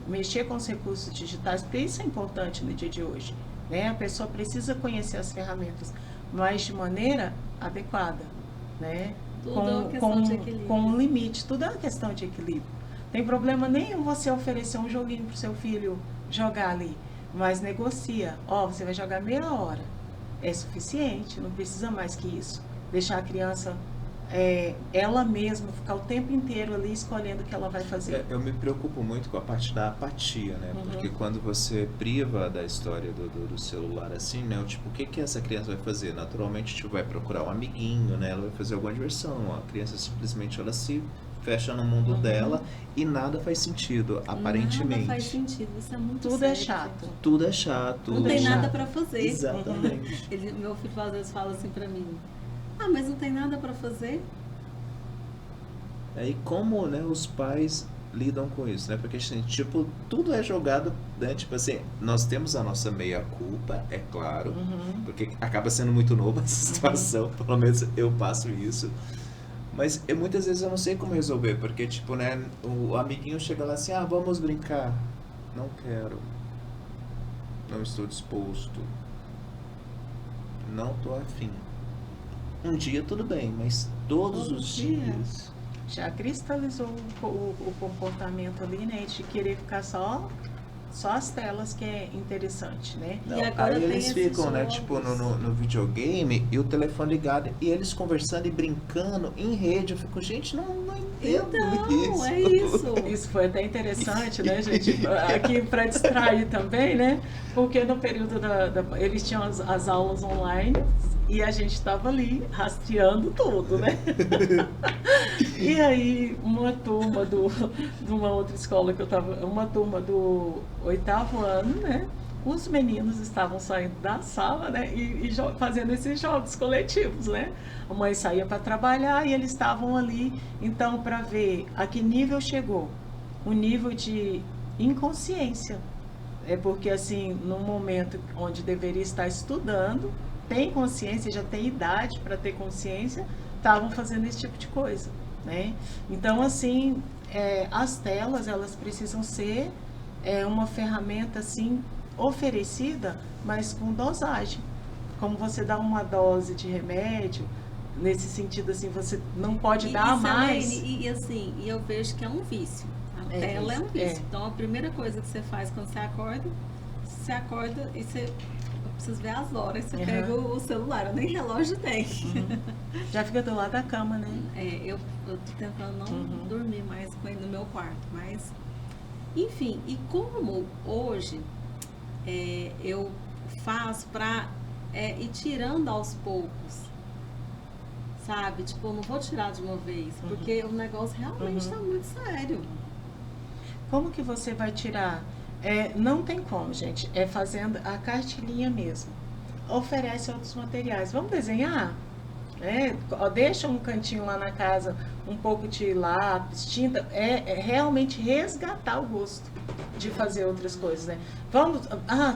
mexer com os recursos digitais, porque isso é importante no dia de hoje, né? A pessoa precisa conhecer as ferramentas, mas de maneira adequada, né? Tudo é uma questão de equilíbrio. Com um limite, tudo é uma questão de equilíbrio. Tem problema nenhum você oferecer um joguinho para o seu filho jogar ali, mas negocia. Você vai jogar meia hora. É suficiente, não precisa mais que isso. Deixar a criança, ela mesma, ficar o tempo inteiro ali escolhendo o que ela vai fazer. Eu me preocupo muito com a parte da apatia, né? Porque quando você priva da história do celular assim, né? Tipo, o que essa criança vai fazer? Naturalmente, tipo, vai procurar um amiguinho, né? Ela vai fazer alguma diversão. A criança simplesmente, ela se fecha no mundo dela e nada faz sentido, aparentemente. Nada faz sentido, isso é muito Tudo sério, é chato. gente. Tudo é chato. Não tem nada pra fazer. Exatamente. Meu filho às vezes fala assim pra mim, mas não tem nada pra fazer? E como, né, os pais lidam com isso, né? Porque, assim, tipo, tudo é jogado, né? Tipo assim, nós temos a nossa meia-culpa, é claro, porque acaba sendo muito novo essa situação, pelo menos eu passo isso. Mas muitas vezes eu não sei como resolver, porque, tipo, né, o amiguinho chega lá assim, vamos brincar. Não quero. Não estou disposto. Não tô afim. Um dia tudo bem, mas todos os dias... Já cristalizou o comportamento ali, né? De querer ficar só as telas que é interessante, né? Não, E agora aí tem eles esses ficam, né, jogos. tipo, no videogame e o telefone ligado e eles conversando e brincando em rede. Eu fico, gente, não entendo Então, isso. é isso. Isso foi até interessante, né, gente? Aqui para distrair também, né? Porque no período eles tinham as aulas online e a gente estava ali rastreando tudo, né? E aí, uma turma de uma outra escola que eu estava, uma turma do 8º ano, né? Os meninos estavam saindo da sala, né? E fazendo esses jogos coletivos, né? A mãe saía para trabalhar e eles estavam ali, então, para ver a que nível chegou. O nível de inconsciência. É porque, assim, no momento onde deveria estar estudando, tem consciência, já tem idade para ter consciência, estavam fazendo esse tipo de coisa, né? Então, assim, as telas, elas precisam ser uma ferramenta, assim, oferecida, mas com dosagem. Como você dá uma dose de remédio, nesse sentido, assim, você não pode dar mais. E assim, eu vejo que é um vício. A tela é um vício. Então, a primeira coisa que você faz quando você acorda e você... Eu preciso ver as horas, você pega o celular, eu nem relógio tem. Já fica do lado da cama, né? Eu tô tentando não dormir mais com ele no meu quarto, mas... Enfim, e como hoje eu faço pra ir tirando aos poucos, sabe? Tipo, eu não vou tirar de uma vez, porque o negócio realmente tá muito sério. Como que você vai tirar? Não tem como, gente. É fazendo a cartilinha mesmo. Oferece outros materiais. Vamos desenhar? Deixa um cantinho lá na casa, um pouco de lápis, tinta. Realmente resgatar o gosto de fazer outras coisas, né?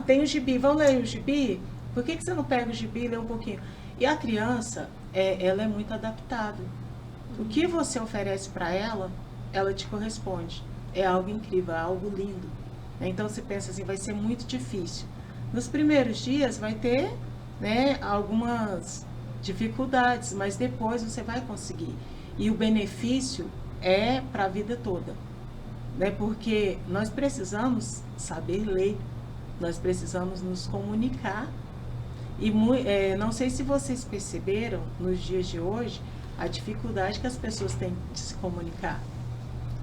Tem o gibi, vamos ler o gibi? Por que você não pega o gibi e lê um pouquinho? E a criança, ela é muito adaptável. O que você oferece para ela, ela te corresponde. É algo incrível, é algo lindo. Então você pensa assim, vai ser muito difícil. Nos primeiros dias vai ter, né, algumas dificuldades, mas depois você vai conseguir. E o benefício é para a vida toda, né? Porque nós precisamos saber ler, nós precisamos nos comunicar. E não sei se vocês perceberam nos dias de hoje a dificuldade que as pessoas têm de se comunicar.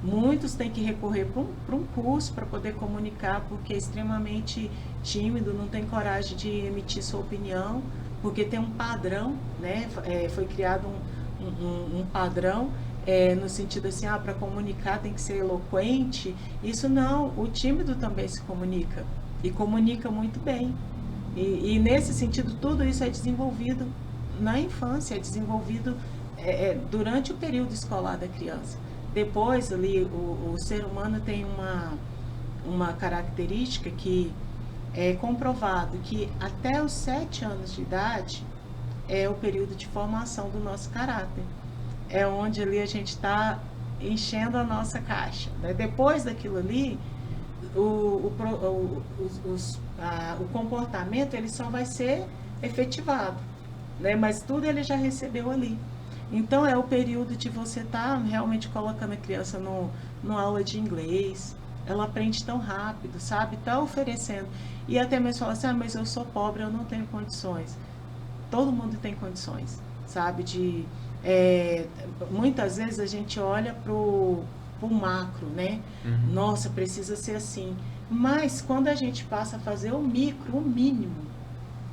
Muitos têm que recorrer para um curso para poder comunicar, porque é extremamente tímido, não tem coragem de emitir sua opinião, porque tem um padrão, né? Foi criado um padrão, no sentido assim, para comunicar tem que ser eloquente. Isso não, o tímido também se comunica, e comunica muito bem. E nesse sentido, tudo isso é desenvolvido na infância, é desenvolvido durante o período escolar da criança. Depois, ali, o ser humano tem uma característica que é comprovado que até os 7 anos de idade é o período de formação do nosso caráter. É onde ali a gente está enchendo a nossa caixa, né? Depois daquilo ali, o comportamento ele só vai ser efetivado, né? Mas tudo ele já recebeu ali. Então é o período de você estar realmente colocando a criança numa aula de inglês. Ela aprende tão rápido, sabe? Está oferecendo. E até mesmo fala assim, mas eu sou pobre, eu não tenho condições. Todo mundo tem condições, sabe? Muitas vezes a gente olha pro macro, né? Uhum. Nossa, precisa ser assim. Mas quando a gente passa a fazer o micro, o mínimo,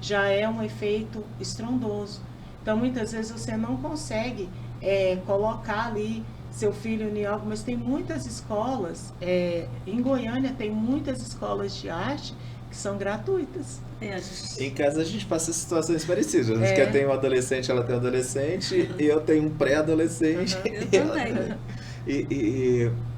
já é um efeito estrondoso. Então, muitas vezes você não consegue colocar ali seu filho em algo, mas tem muitas escolas, em Goiânia tem muitas escolas de arte que são gratuitas. Em casa a gente passa situações parecidas. Que eu tenho um adolescente, ela tem um adolescente, e eu tenho um pré-adolescente. Eu também.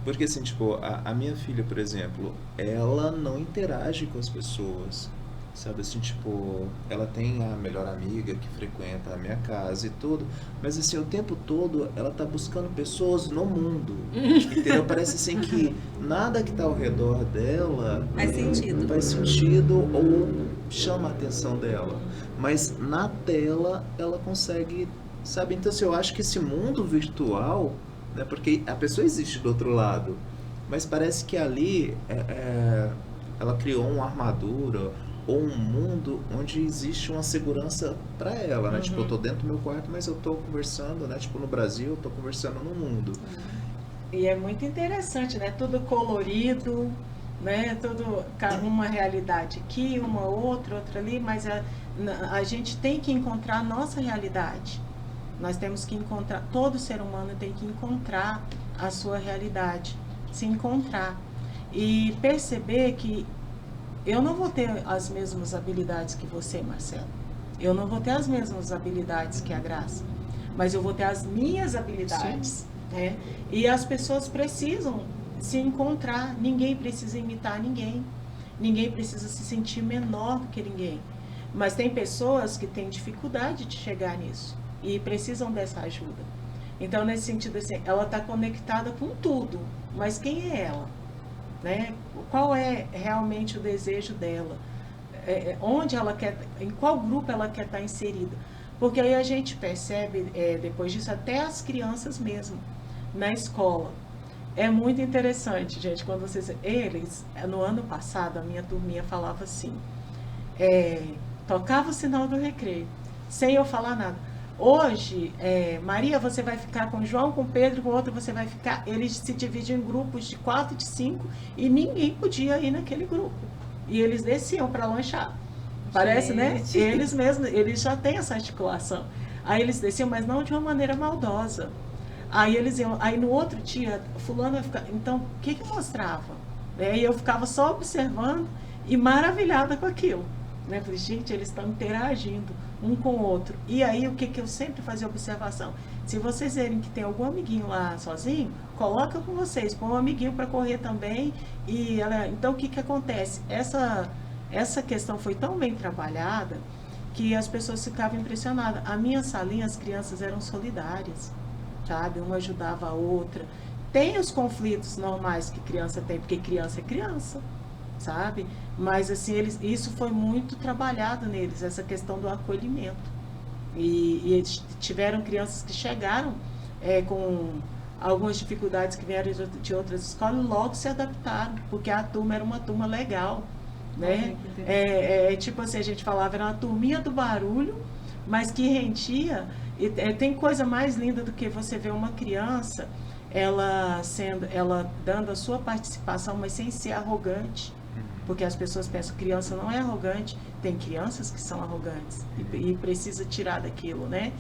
Porque assim, tipo, a minha filha, por exemplo, ela não interage com as pessoas. Sabe assim, tipo, ela tem a melhor amiga que frequenta a minha casa e tudo, mas assim, o tempo todo ela tá buscando pessoas no mundo, entendeu? Parece assim que nada que tá ao redor dela faz sentido ou chama a atenção dela, mas na tela ela consegue, sabe? Então assim, eu acho que esse mundo virtual, né, porque a pessoa existe do outro lado, mas parece que ali ela criou uma armadura ou um mundo onde existe uma segurança para ela, né? Uhum. Tipo, eu tô dentro do meu quarto, mas eu tô conversando, né? Tipo, no Brasil, eu tô conversando no mundo. E é muito interessante, né? Tudo colorido, né? Tudo uma realidade aqui, uma outra ali, mas a gente tem que encontrar a nossa realidade. Nós temos que encontrar, todo ser humano tem que encontrar a sua realidade, se encontrar e perceber que eu não vou ter as mesmas habilidades que você, Marcelo. Eu não vou ter as mesmas habilidades que a Graça. Mas eu vou ter as minhas habilidades. Né? E as pessoas precisam se encontrar. Ninguém precisa imitar ninguém. Ninguém precisa se sentir menor do que ninguém. Mas tem pessoas que têm dificuldade de chegar nisso. E precisam dessa ajuda. Então, nesse sentido, assim, ela está conectada com tudo. Mas quem é ela? Né? Qual é realmente o desejo dela? Onde ela quer, em qual grupo ela quer estar inserida? Porque aí a gente percebe, depois disso, até as crianças mesmo, na escola. É muito interessante, gente, quando eles, no ano passado, a minha turminha falava assim, tocava o sinal do recreio, sem eu falar nada. Hoje, Maria, você vai ficar com João, com Pedro, com outro, você vai ficar... Eles se dividem em grupos de 4, de 5, e ninguém podia ir naquele grupo. E eles desciam para lanchar. Parece, né? Eles mesmos, eles já têm essa articulação. Aí eles desciam, mas não de uma maneira maldosa. Aí eles iam... Aí no outro dia, fulano vai ficar... Então, o que mostrava? E eu ficava só observando e maravilhada com aquilo. Né? Falei, gente, eles estão interagindo um com o outro. E aí, o que eu sempre fazia observação? Se vocês verem que tem algum amiguinho lá sozinho, coloca com vocês, põe um amiguinho para correr também. Então, o que acontece? Essa questão foi tão bem trabalhada que as pessoas ficavam impressionadas. A minha salinha, as crianças eram solidárias, sabe? Uma ajudava a outra. Tem os conflitos normais que criança tem, porque criança é criança, sabe? Mas assim, isso foi muito trabalhado neles, essa questão do acolhimento. E eles tiveram crianças que chegaram com algumas dificuldades que vieram de outras escolas e logo se adaptaram, porque a turma era uma turma legal, né? Tipo assim, a gente falava, era uma turminha do barulho, mas que rendia. Tem coisa mais linda do que você ver uma criança, ela dando a sua participação, mas sem ser arrogante. Porque as pessoas pensam que criança não é arrogante, tem crianças que são arrogantes e precisa tirar daquilo, né?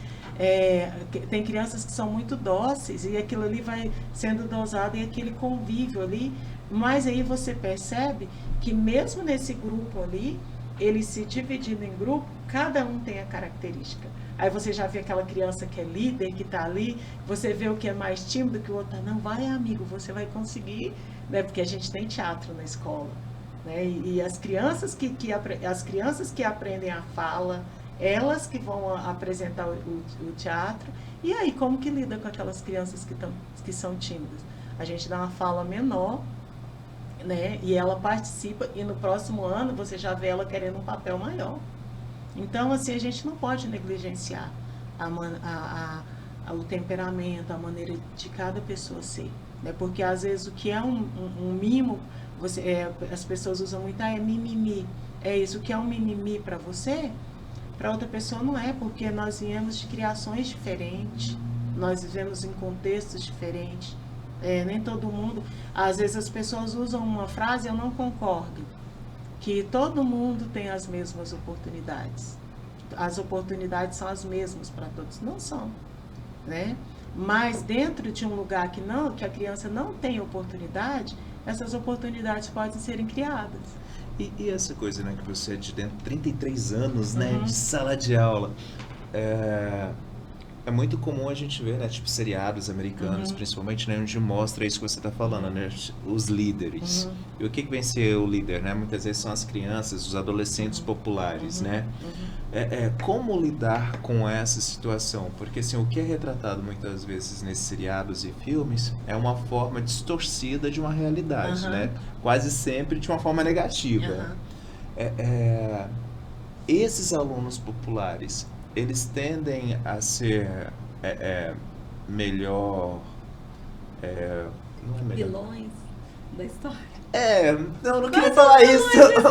Tem crianças que são muito dóceis e aquilo ali vai sendo dosado em aquele convívio ali, mas aí você percebe que mesmo nesse grupo ali, eles se dividindo em grupo, cada um tem a característica. Aí você já vê aquela criança que é líder, que está ali, você vê o que é mais tímido, que o outro não, vai amigo, você vai conseguir, né? Porque a gente tem teatro na escola, né? E as crianças as crianças que aprendem a fala, elas que vão apresentar o teatro. E aí, como que lida com aquelas crianças que são tímidas? A gente dá uma fala menor, né? E ela participa, e no próximo ano você já vê ela querendo um papel maior. Então, assim, a gente não pode negligenciar o temperamento, a maneira de cada pessoa ser, né? Porque às vezes o que é um mimo, as pessoas usam muito, é mimimi. É isso, o que é um mimimi para você, para outra pessoa não é, porque nós viemos de criações diferentes, nós vivemos em contextos diferentes. Nem todo mundo, às vezes as pessoas usam uma frase, eu não concordo, que todo mundo tem as mesmas oportunidades. As oportunidades são as mesmas para todos. Não são, né? Mas dentro de um lugar que a criança não tem oportunidade, essas oportunidades podem serem criadas. E essa coisa, né, que você é de dentro, 33 anos, né, de sala de aula, é muito comum a gente ver, né, tipo, seriados americanos, principalmente, né, onde mostra isso que você está falando, né, os líderes. E o que vem ser o líder, né? Muitas vezes são as crianças, os adolescentes populares, né? Como lidar com essa situação? Porque, assim, o que é retratado muitas vezes nesses seriados e filmes é uma forma distorcida de uma realidade, né? Quase sempre de uma forma negativa. Esses alunos populares, eles tendem a ser melhor... não é melhor. Vilões da história. Não queria falar isso,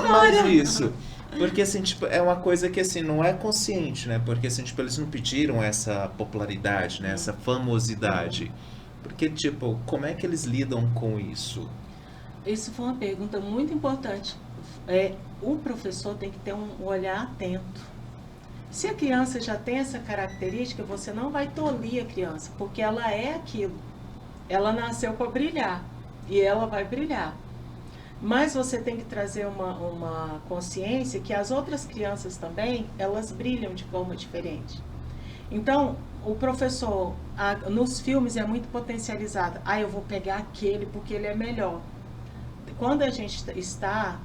mas isso. Porque, assim, tipo, é uma coisa que, assim, não é consciente, né? Porque, assim, tipo, eles não pediram essa popularidade, né? Essa famosidade. Porque, tipo, como é que eles lidam com isso? Isso foi uma pergunta muito importante. O professor tem que ter um olhar atento. Se a criança já tem essa característica, você não vai tolir a criança, porque ela é aquilo. Ela nasceu para brilhar e ela vai brilhar. Mas você tem que trazer uma consciência que as outras crianças também, elas brilham de forma diferente. Então, o professor, nos filmes é muito potencializado. Eu vou pegar aquele porque ele é melhor. Quando a gente está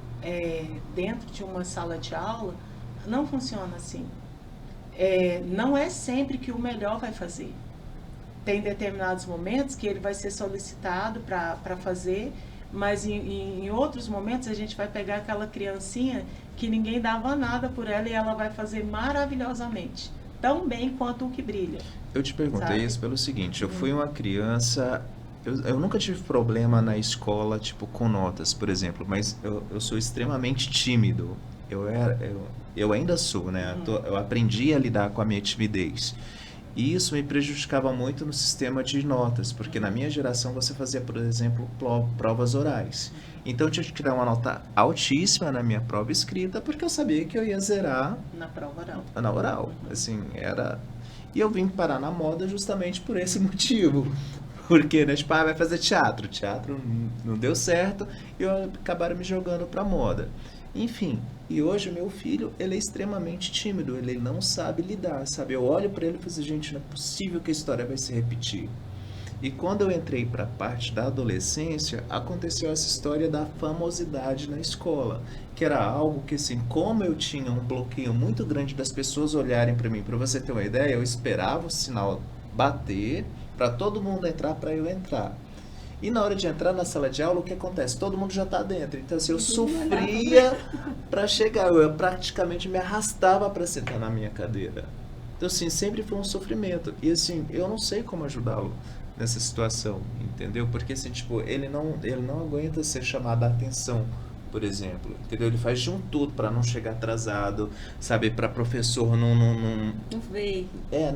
dentro de uma sala de aula, não funciona assim. Não é sempre que o melhor vai fazer. Tem determinados momentos que ele vai ser solicitado para fazer, mas em outros momentos a gente vai pegar aquela criancinha que ninguém dava nada por ela e ela vai fazer maravilhosamente, tão bem quanto o que brilha. Eu te perguntei isso pelo seguinte, eu fui uma criança... Eu nunca tive problema na escola, tipo, com notas, por exemplo, mas eu sou extremamente tímido. Eu ainda sou, né? Eu aprendi a lidar com a minha timidez. E isso me prejudicava muito no sistema de notas, porque na minha geração você fazia, por exemplo, provas orais. Então eu tinha que tirar uma nota altíssima na minha prova escrita, porque eu sabia que eu ia zerar na prova oral. Na oral. Assim, era... E eu vim parar na moda justamente por esse motivo. Porque, né, tipo, vai fazer teatro. Teatro não deu certo e acabaram me jogando pra moda. Enfim, e hoje o meu filho, ele é extremamente tímido, ele não sabe lidar, sabe? Eu olho pra ele e falo assim, gente, não é possível que a história vai se repetir. E quando eu entrei pra parte da adolescência, aconteceu essa história da famosidade na escola, que era algo que, assim, como eu tinha um bloqueio muito grande das pessoas olharem pra mim, pra você ter uma ideia, eu esperava o sinal bater para todo mundo entrar, para eu entrar. E na hora de entrar na sala de aula, o que acontece? Todo mundo já está dentro. Então, assim, eu sofria para chegar. Eu praticamente me arrastava para sentar na minha cadeira. Então, assim, sempre foi um sofrimento. E, assim, eu não sei como ajudá-lo nessa situação, entendeu? Porque, assim, tipo, ele não aguenta ser chamado a atenção, por exemplo, entendeu? Ele faz de um tudo para não chegar atrasado, sabe? Para professor não ver.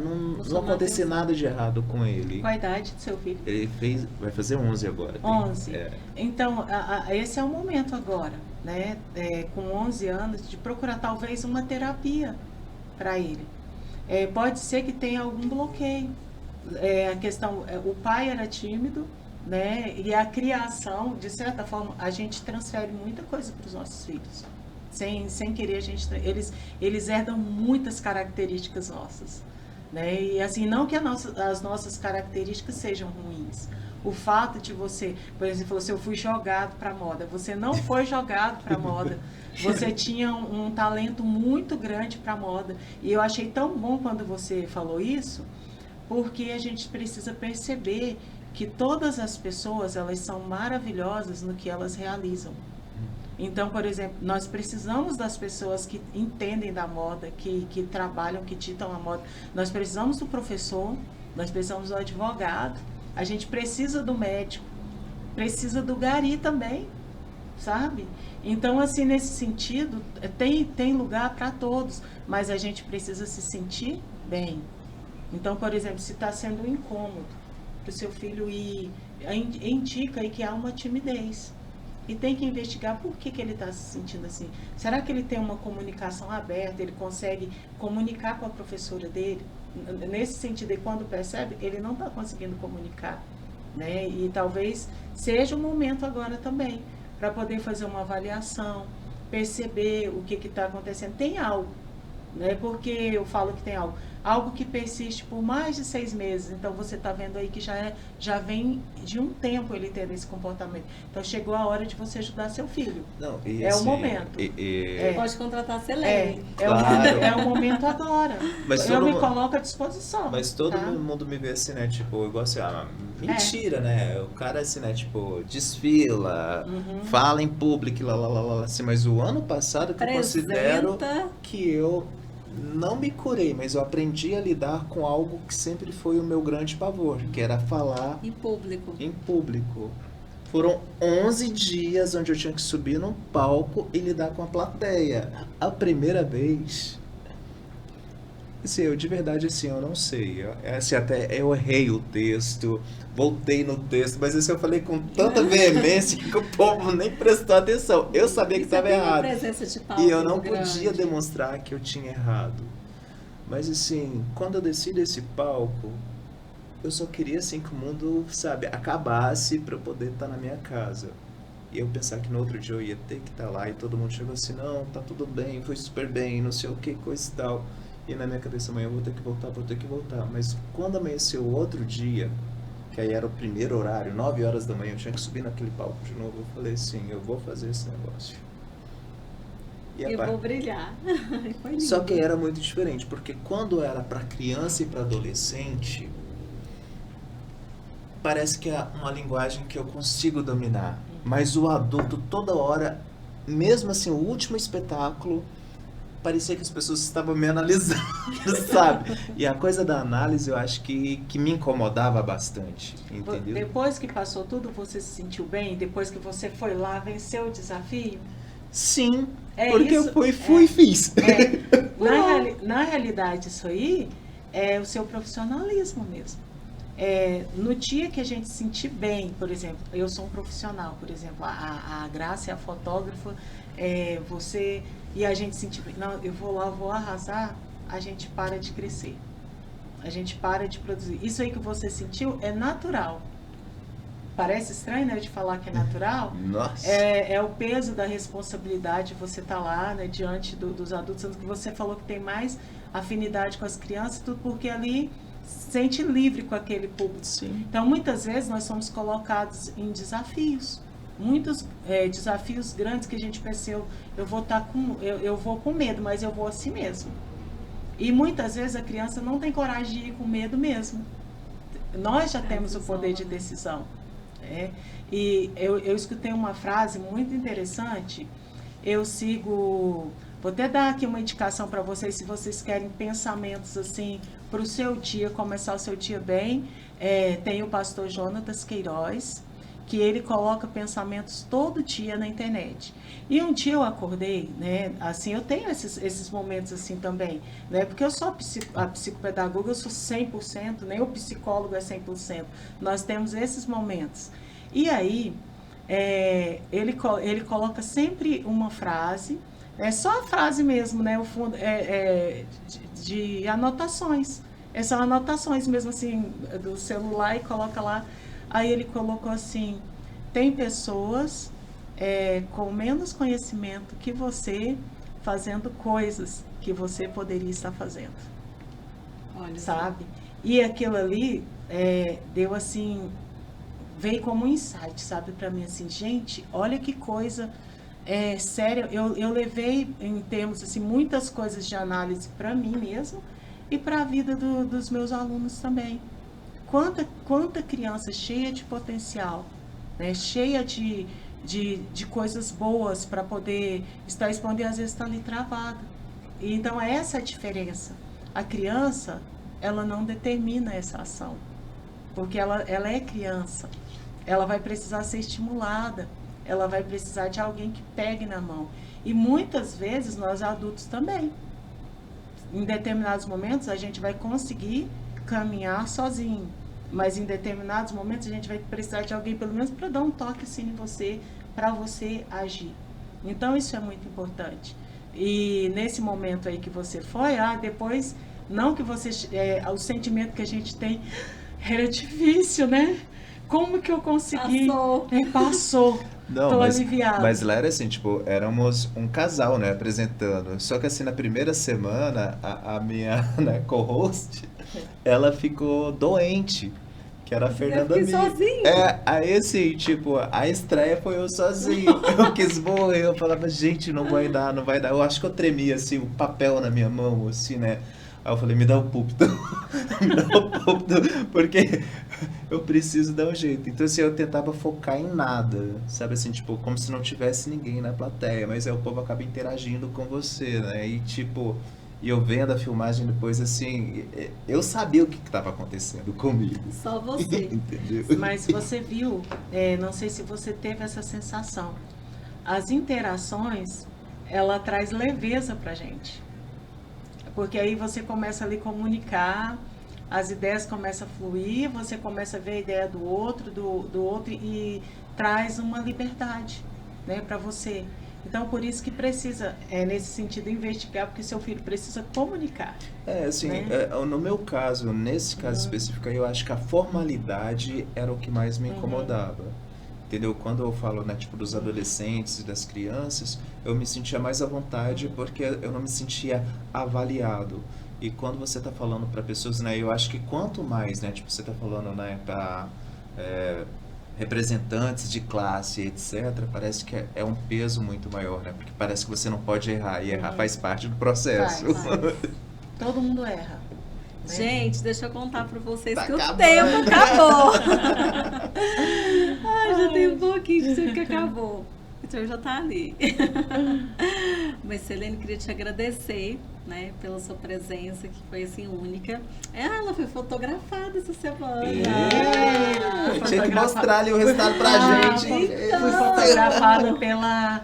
Não acontecer nada de errado com ele. Qual a idade do seu filho? Ele vai fazer 11 agora. 11. Então, esse é o momento agora, né? Com 11 anos, de procurar talvez uma terapia para ele. Pode ser que tenha algum bloqueio. A questão, o pai era tímido, né? E a criação, de certa forma, a gente transfere muita coisa para os nossos filhos. sem querer a gente... Eles herdam muitas características nossas, né? E assim, não que as nossas características sejam ruins. O fato de você, por exemplo, falou assim, eu fui jogado para moda. Você não foi jogado para moda. Você tinha um talento muito grande para moda. E eu achei tão bom quando você falou isso, porque a gente precisa perceber que todas as pessoas, elas são maravilhosas no que elas realizam. Então, por exemplo, nós precisamos das pessoas que entendem da moda, que trabalham, que ditam a moda. Nós precisamos do professor, nós precisamos do advogado, a gente precisa do médico, precisa do gari também, sabe? Então, assim, nesse sentido, tem lugar para todos, mas a gente precisa se sentir bem. Então, por exemplo, se está sendo um incômodo para o seu filho ir, indica aí que há uma timidez. E tem que investigar por que ele está se sentindo assim. Será que ele tem uma comunicação aberta, ele consegue comunicar com a professora dele? Nesse sentido, e quando percebe, ele não está conseguindo comunicar, né? E talvez seja o momento agora também, para poder fazer uma avaliação, perceber o que está acontecendo. Tem algo, né? Porque eu falo que tem algo que persiste por mais de 6 meses. Então você está vendo aí que já vem de um tempo ele tendo esse comportamento. Então chegou a hora de você ajudar seu filho. Não, o momento. Pode contratar a Selene. É o momento agora. Mas eu me coloco à disposição. Mas todo mundo me vê assim, né? Tipo, igual assim, mentira, né? O cara assim, né? Tipo, desfila, fala em público, lá, assim. Mas o ano passado que eu considero que eu não me curei, mas eu aprendi a lidar com algo que sempre foi o meu grande pavor, que era falar em público. Foram 11 dias onde eu tinha que subir num palco e lidar com a plateia. A primeira vez, assim, eu de verdade, assim, eu não sei. Assim, até eu errei o texto, voltei no texto, mas isso eu falei com tanta veemência que o povo nem prestou atenção. Eu sabia que estava errado. E eu não podia demonstrar que eu tinha errado. Mas assim, quando eu desci desse palco, eu só queria assim que o mundo, sabe, acabasse para eu poder estar na minha casa. E eu pensar que no outro dia eu ia ter que estar lá e todo mundo chegou assim, não, tá tudo bem, foi super bem, não sei o que, coisa e tal. E na minha cabeça, amanhã eu vou ter que voltar. Mas quando amanheceu o outro dia, que aí era o primeiro horário, 9 horas da manhã, eu tinha que subir naquele palco de novo. Eu falei assim, eu vou fazer esse negócio. E vou brilhar. Foi lindo. Só que era muito diferente, porque quando era para criança e para adolescente, parece que é uma linguagem que eu consigo dominar. Mas o adulto, toda hora, mesmo assim, o último espetáculo, parecia que as pessoas estavam me analisando, sabe? E a coisa da análise eu acho que me incomodava bastante, entendeu? Depois que passou tudo, você se sentiu bem? Depois que você foi lá, venceu o desafio? Sim, porque isso, eu fui e fiz. Na realidade, isso aí é o seu profissionalismo mesmo. No dia que a gente se sentir bem, por exemplo, eu sou um profissional, por exemplo, a Graça é a fotógrafa, você... E a gente sentir, não, eu vou lá, vou arrasar, a gente para de crescer. A gente para de produzir. Isso aí que você sentiu é natural. Parece estranho, né, de falar que é natural? Nossa. É o peso da responsabilidade, você tá lá, né, diante dos adultos, sendo que você falou que tem mais afinidade com as crianças, tudo porque ali se sente livre com aquele público. Sim. Então, muitas vezes, nós somos colocados em desafios. Muitos desafios grandes que a gente pensa, eu vou com medo, mas eu vou assim mesmo. E muitas vezes a criança não tem coragem de ir com medo mesmo. Nós já temos o poder de decisão. E eu escutei uma frase muito interessante. Eu sigo... Vou até dar aqui uma indicação para vocês, se vocês querem pensamentos assim, para o seu dia, começar o seu dia bem. Tem o pastor Jonatas Queiroz, que ele coloca pensamentos todo dia na internet. E um dia eu acordei, né, assim, eu tenho esses momentos assim também, né, porque eu sou a psicopedagoga, eu sou 100%, nem o psicólogo é 100%. Nós temos esses momentos. E aí, ele coloca sempre uma frase, só a frase mesmo, né, o fundo de anotações. São anotações mesmo assim, do celular, e coloca lá. Aí ele colocou assim, tem pessoas com menos conhecimento que você, fazendo coisas que você poderia estar fazendo, Olha, sabe? E aquilo ali deu assim, veio como um insight, sabe, para mim, assim, gente, olha que coisa séria. Eu levei, em termos, assim, muitas coisas de análise para mim mesmo e para a vida dos meus alunos também. Quanta criança cheia de potencial, né, cheia de coisas boas para poder estar expondo e às vezes está ali travada. E, então, essa é a diferença. A criança, ela não determina essa ação, porque ela é criança. Ela vai precisar ser estimulada, ela vai precisar de alguém que pegue na mão. E muitas vezes nós adultos também. Em determinados momentos a gente vai conseguir caminhar sozinho, mas em determinados momentos a gente vai precisar de alguém pelo menos para dar um toque assim em você, para você agir. Então isso é muito importante. E nesse momento aí que você foi, depois, não que você, o sentimento que a gente tem era difícil, né? Como que eu consegui? Passou. Não, Tô aliviada. mas lá era assim, tipo, éramos um casal, né, apresentando. Só que assim, na primeira semana, a minha, né, co-host, ela ficou doente, que era a Fernanda Eu fiquei Mi. sozinha. Aí assim, tipo, a estreia foi eu sozinho. Eu quis morrer, eu falava, gente, não vai dar, não vai dar. Eu acho que eu tremia, assim, o papel na minha mão, assim, né. Aí eu falei, me dá o púlpito, me dá o púlpito, porque eu preciso dar um jeito. Então, assim, eu tentava focar em nada, sabe assim, tipo, como se não tivesse ninguém na plateia, mas aí o povo acaba interagindo com você, né, e tipo, e eu vendo a filmagem depois, assim, eu sabia o que estava acontecendo comigo. Só você. Entendeu? Mas você viu, não sei se você teve essa sensação, as interações, ela traz leveza pra gente. Porque aí você começa ali a comunicar, as ideias começam a fluir, você começa a ver a ideia do outro e traz uma liberdade, né, para você. Então, por isso que precisa, nesse sentido, investigar, porque seu filho precisa comunicar. Assim, né? No meu caso, nesse caso específico aí, eu acho que a formalidade era o que mais me incomodava. Entendeu? Quando eu falo, né, tipo, dos adolescentes e das crianças, eu me sentia mais à vontade porque eu não me sentia avaliado. E quando você está falando para pessoas, né, eu acho que quanto mais, né, tipo, você está falando, né, para representantes de classe, etc., parece que é um peso muito maior, né? Porque parece que você não pode errar, e errar faz parte do processo. Faz. Todo mundo erra. Né? Gente, deixa eu contar pra vocês Tá que acabando. o tempo acabou. Ai, já tem um pouquinho de tempo que acabou. O senhor já tá ali. Mas, Selene, queria te agradecer, né, pela sua presença, que foi, assim, única. Ela foi fotografada essa semana. Tinha que mostrar ali o resultado pra gente. Fui fotografada pela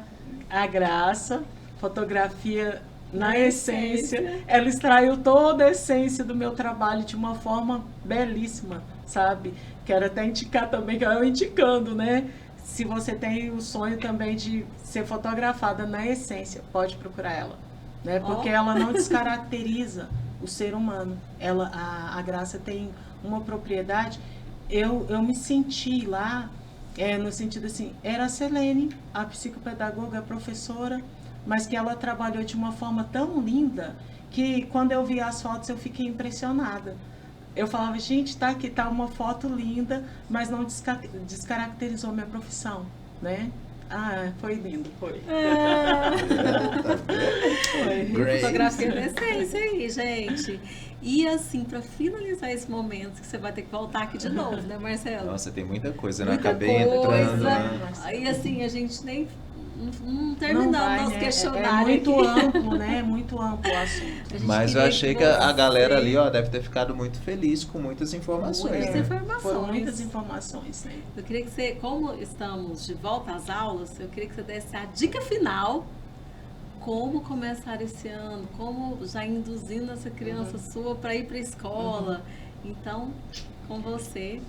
Graça, fotografia na essência. Ela extraiu toda a essência do meu trabalho de uma forma belíssima, sabe? Quero até indicar também, que eu indicando, né? Se você tem o sonho também de ser fotografada na essência, pode procurar ela, né? Porque ela não descaracteriza o ser humano. A Graça tem uma propriedade. Eu me senti lá, no sentido assim, era a Selene, a psicopedagoga, a professora, mas que ela trabalhou de uma forma tão linda que quando eu vi as fotos eu fiquei impressionada. Eu falava, gente, tá aqui, tá uma foto linda, mas não descaracterizou minha profissão, né? Foi lindo, foi. Great. Fotografia na essência aí, gente. E assim, pra finalizar esse momento, que você vai ter que voltar aqui de novo, né, Marcelo? Nossa, tem muita coisa, né? Muita Acabei entrando, coisa. né? Aí assim, a gente nem não terminamos nosso né? questionário. É muito aqui. amplo, né? É muito amplo o assunto. A gente Mas eu queria achei que a você- galera ali, ó, deve ter ficado muito feliz com muitas informações. Muitas né? informações. Foram muitas informações, né? Eu queria que você, como estamos de volta às aulas, eu queria que você desse a dica final, como começar esse ano, como já induzindo essa criança sua para ir para a escola. Então, com você,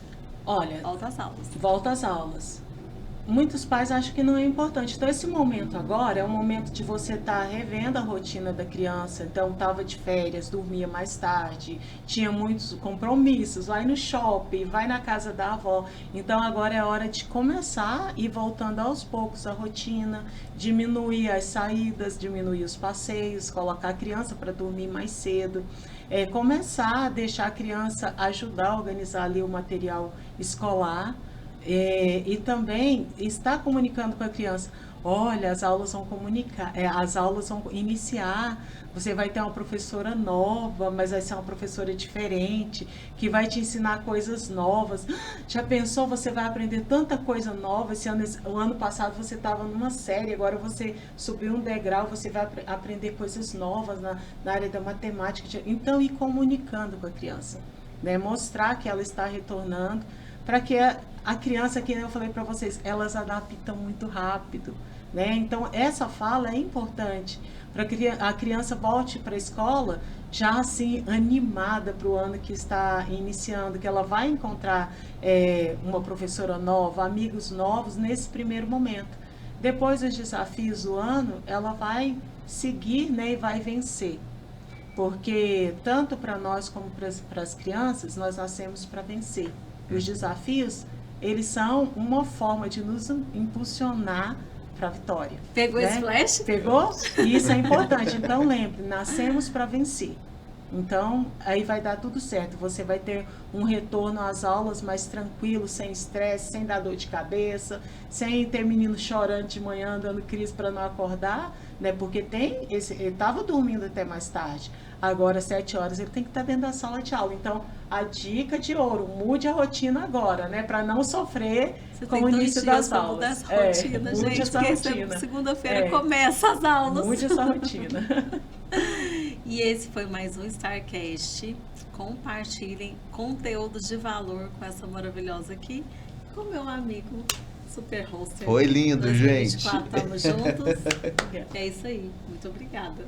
Olha, volta às aulas. volta às aulas. muitos pais acham que não é importante. Então, esse momento agora é um momento de você estar revendo a rotina da criança. Então, estava de férias, dormia mais tarde, tinha muitos compromissos, vai no shopping, vai na casa da avó. Então, agora é hora de começar e voltando aos poucos a rotina, diminuir as saídas, diminuir os passeios, colocar a criança para dormir mais cedo. Começar a deixar a criança ajudar a organizar ali o material escolar. E também estar comunicando com a criança, olha, as aulas vão comunicar, as aulas vão iniciar, você vai ter uma professora nova, mas vai ser uma professora diferente, que vai te ensinar coisas novas. Já pensou, você vai aprender tanta coisa nova, o ano passado você estava numa série, agora você subiu um degrau, você vai aprender coisas novas na área da matemática. Então, ir comunicando com a criança, né? Mostrar que ela está retornando, para que a criança, que eu falei para vocês, elas adaptam muito rápido, né? Então, essa fala é importante para que a criança volte para a escola já assim, animada para o ano que está iniciando, que ela vai encontrar uma professora nova, amigos novos nesse primeiro momento. Depois dos desafios do ano, ela vai seguir, né, e vai vencer. Porque tanto para nós como para as crianças, nós nascemos para vencer. Os desafios, eles são uma forma de nos impulsionar para a vitória. Pegou, né? esse flash? Pegou? Isso é importante. Então, lembre, nascemos para vencer. Então, aí vai dar tudo certo. Você vai ter um retorno às aulas mais tranquilo, sem estresse, sem dar dor de cabeça, sem ter menino chorando de manhã, dando crise para não acordar, né? Porque ele estava dormindo até mais tarde. Agora, às 7 horas, ele tem que estar dentro da sala de aula. Então, a dica de ouro, mude a rotina agora, né? Para não sofrer com o início das aulas. Mudar essa rotina, gente. Essa rotina. Segunda-feira começa as aulas. Mude essa rotina. E esse foi mais um StarCast. Compartilhem conteúdo de valor com essa maravilhosa aqui, com meu amigo super hoster. Foi lindo, gente. 2024, tamo juntos. É isso aí. Muito obrigada.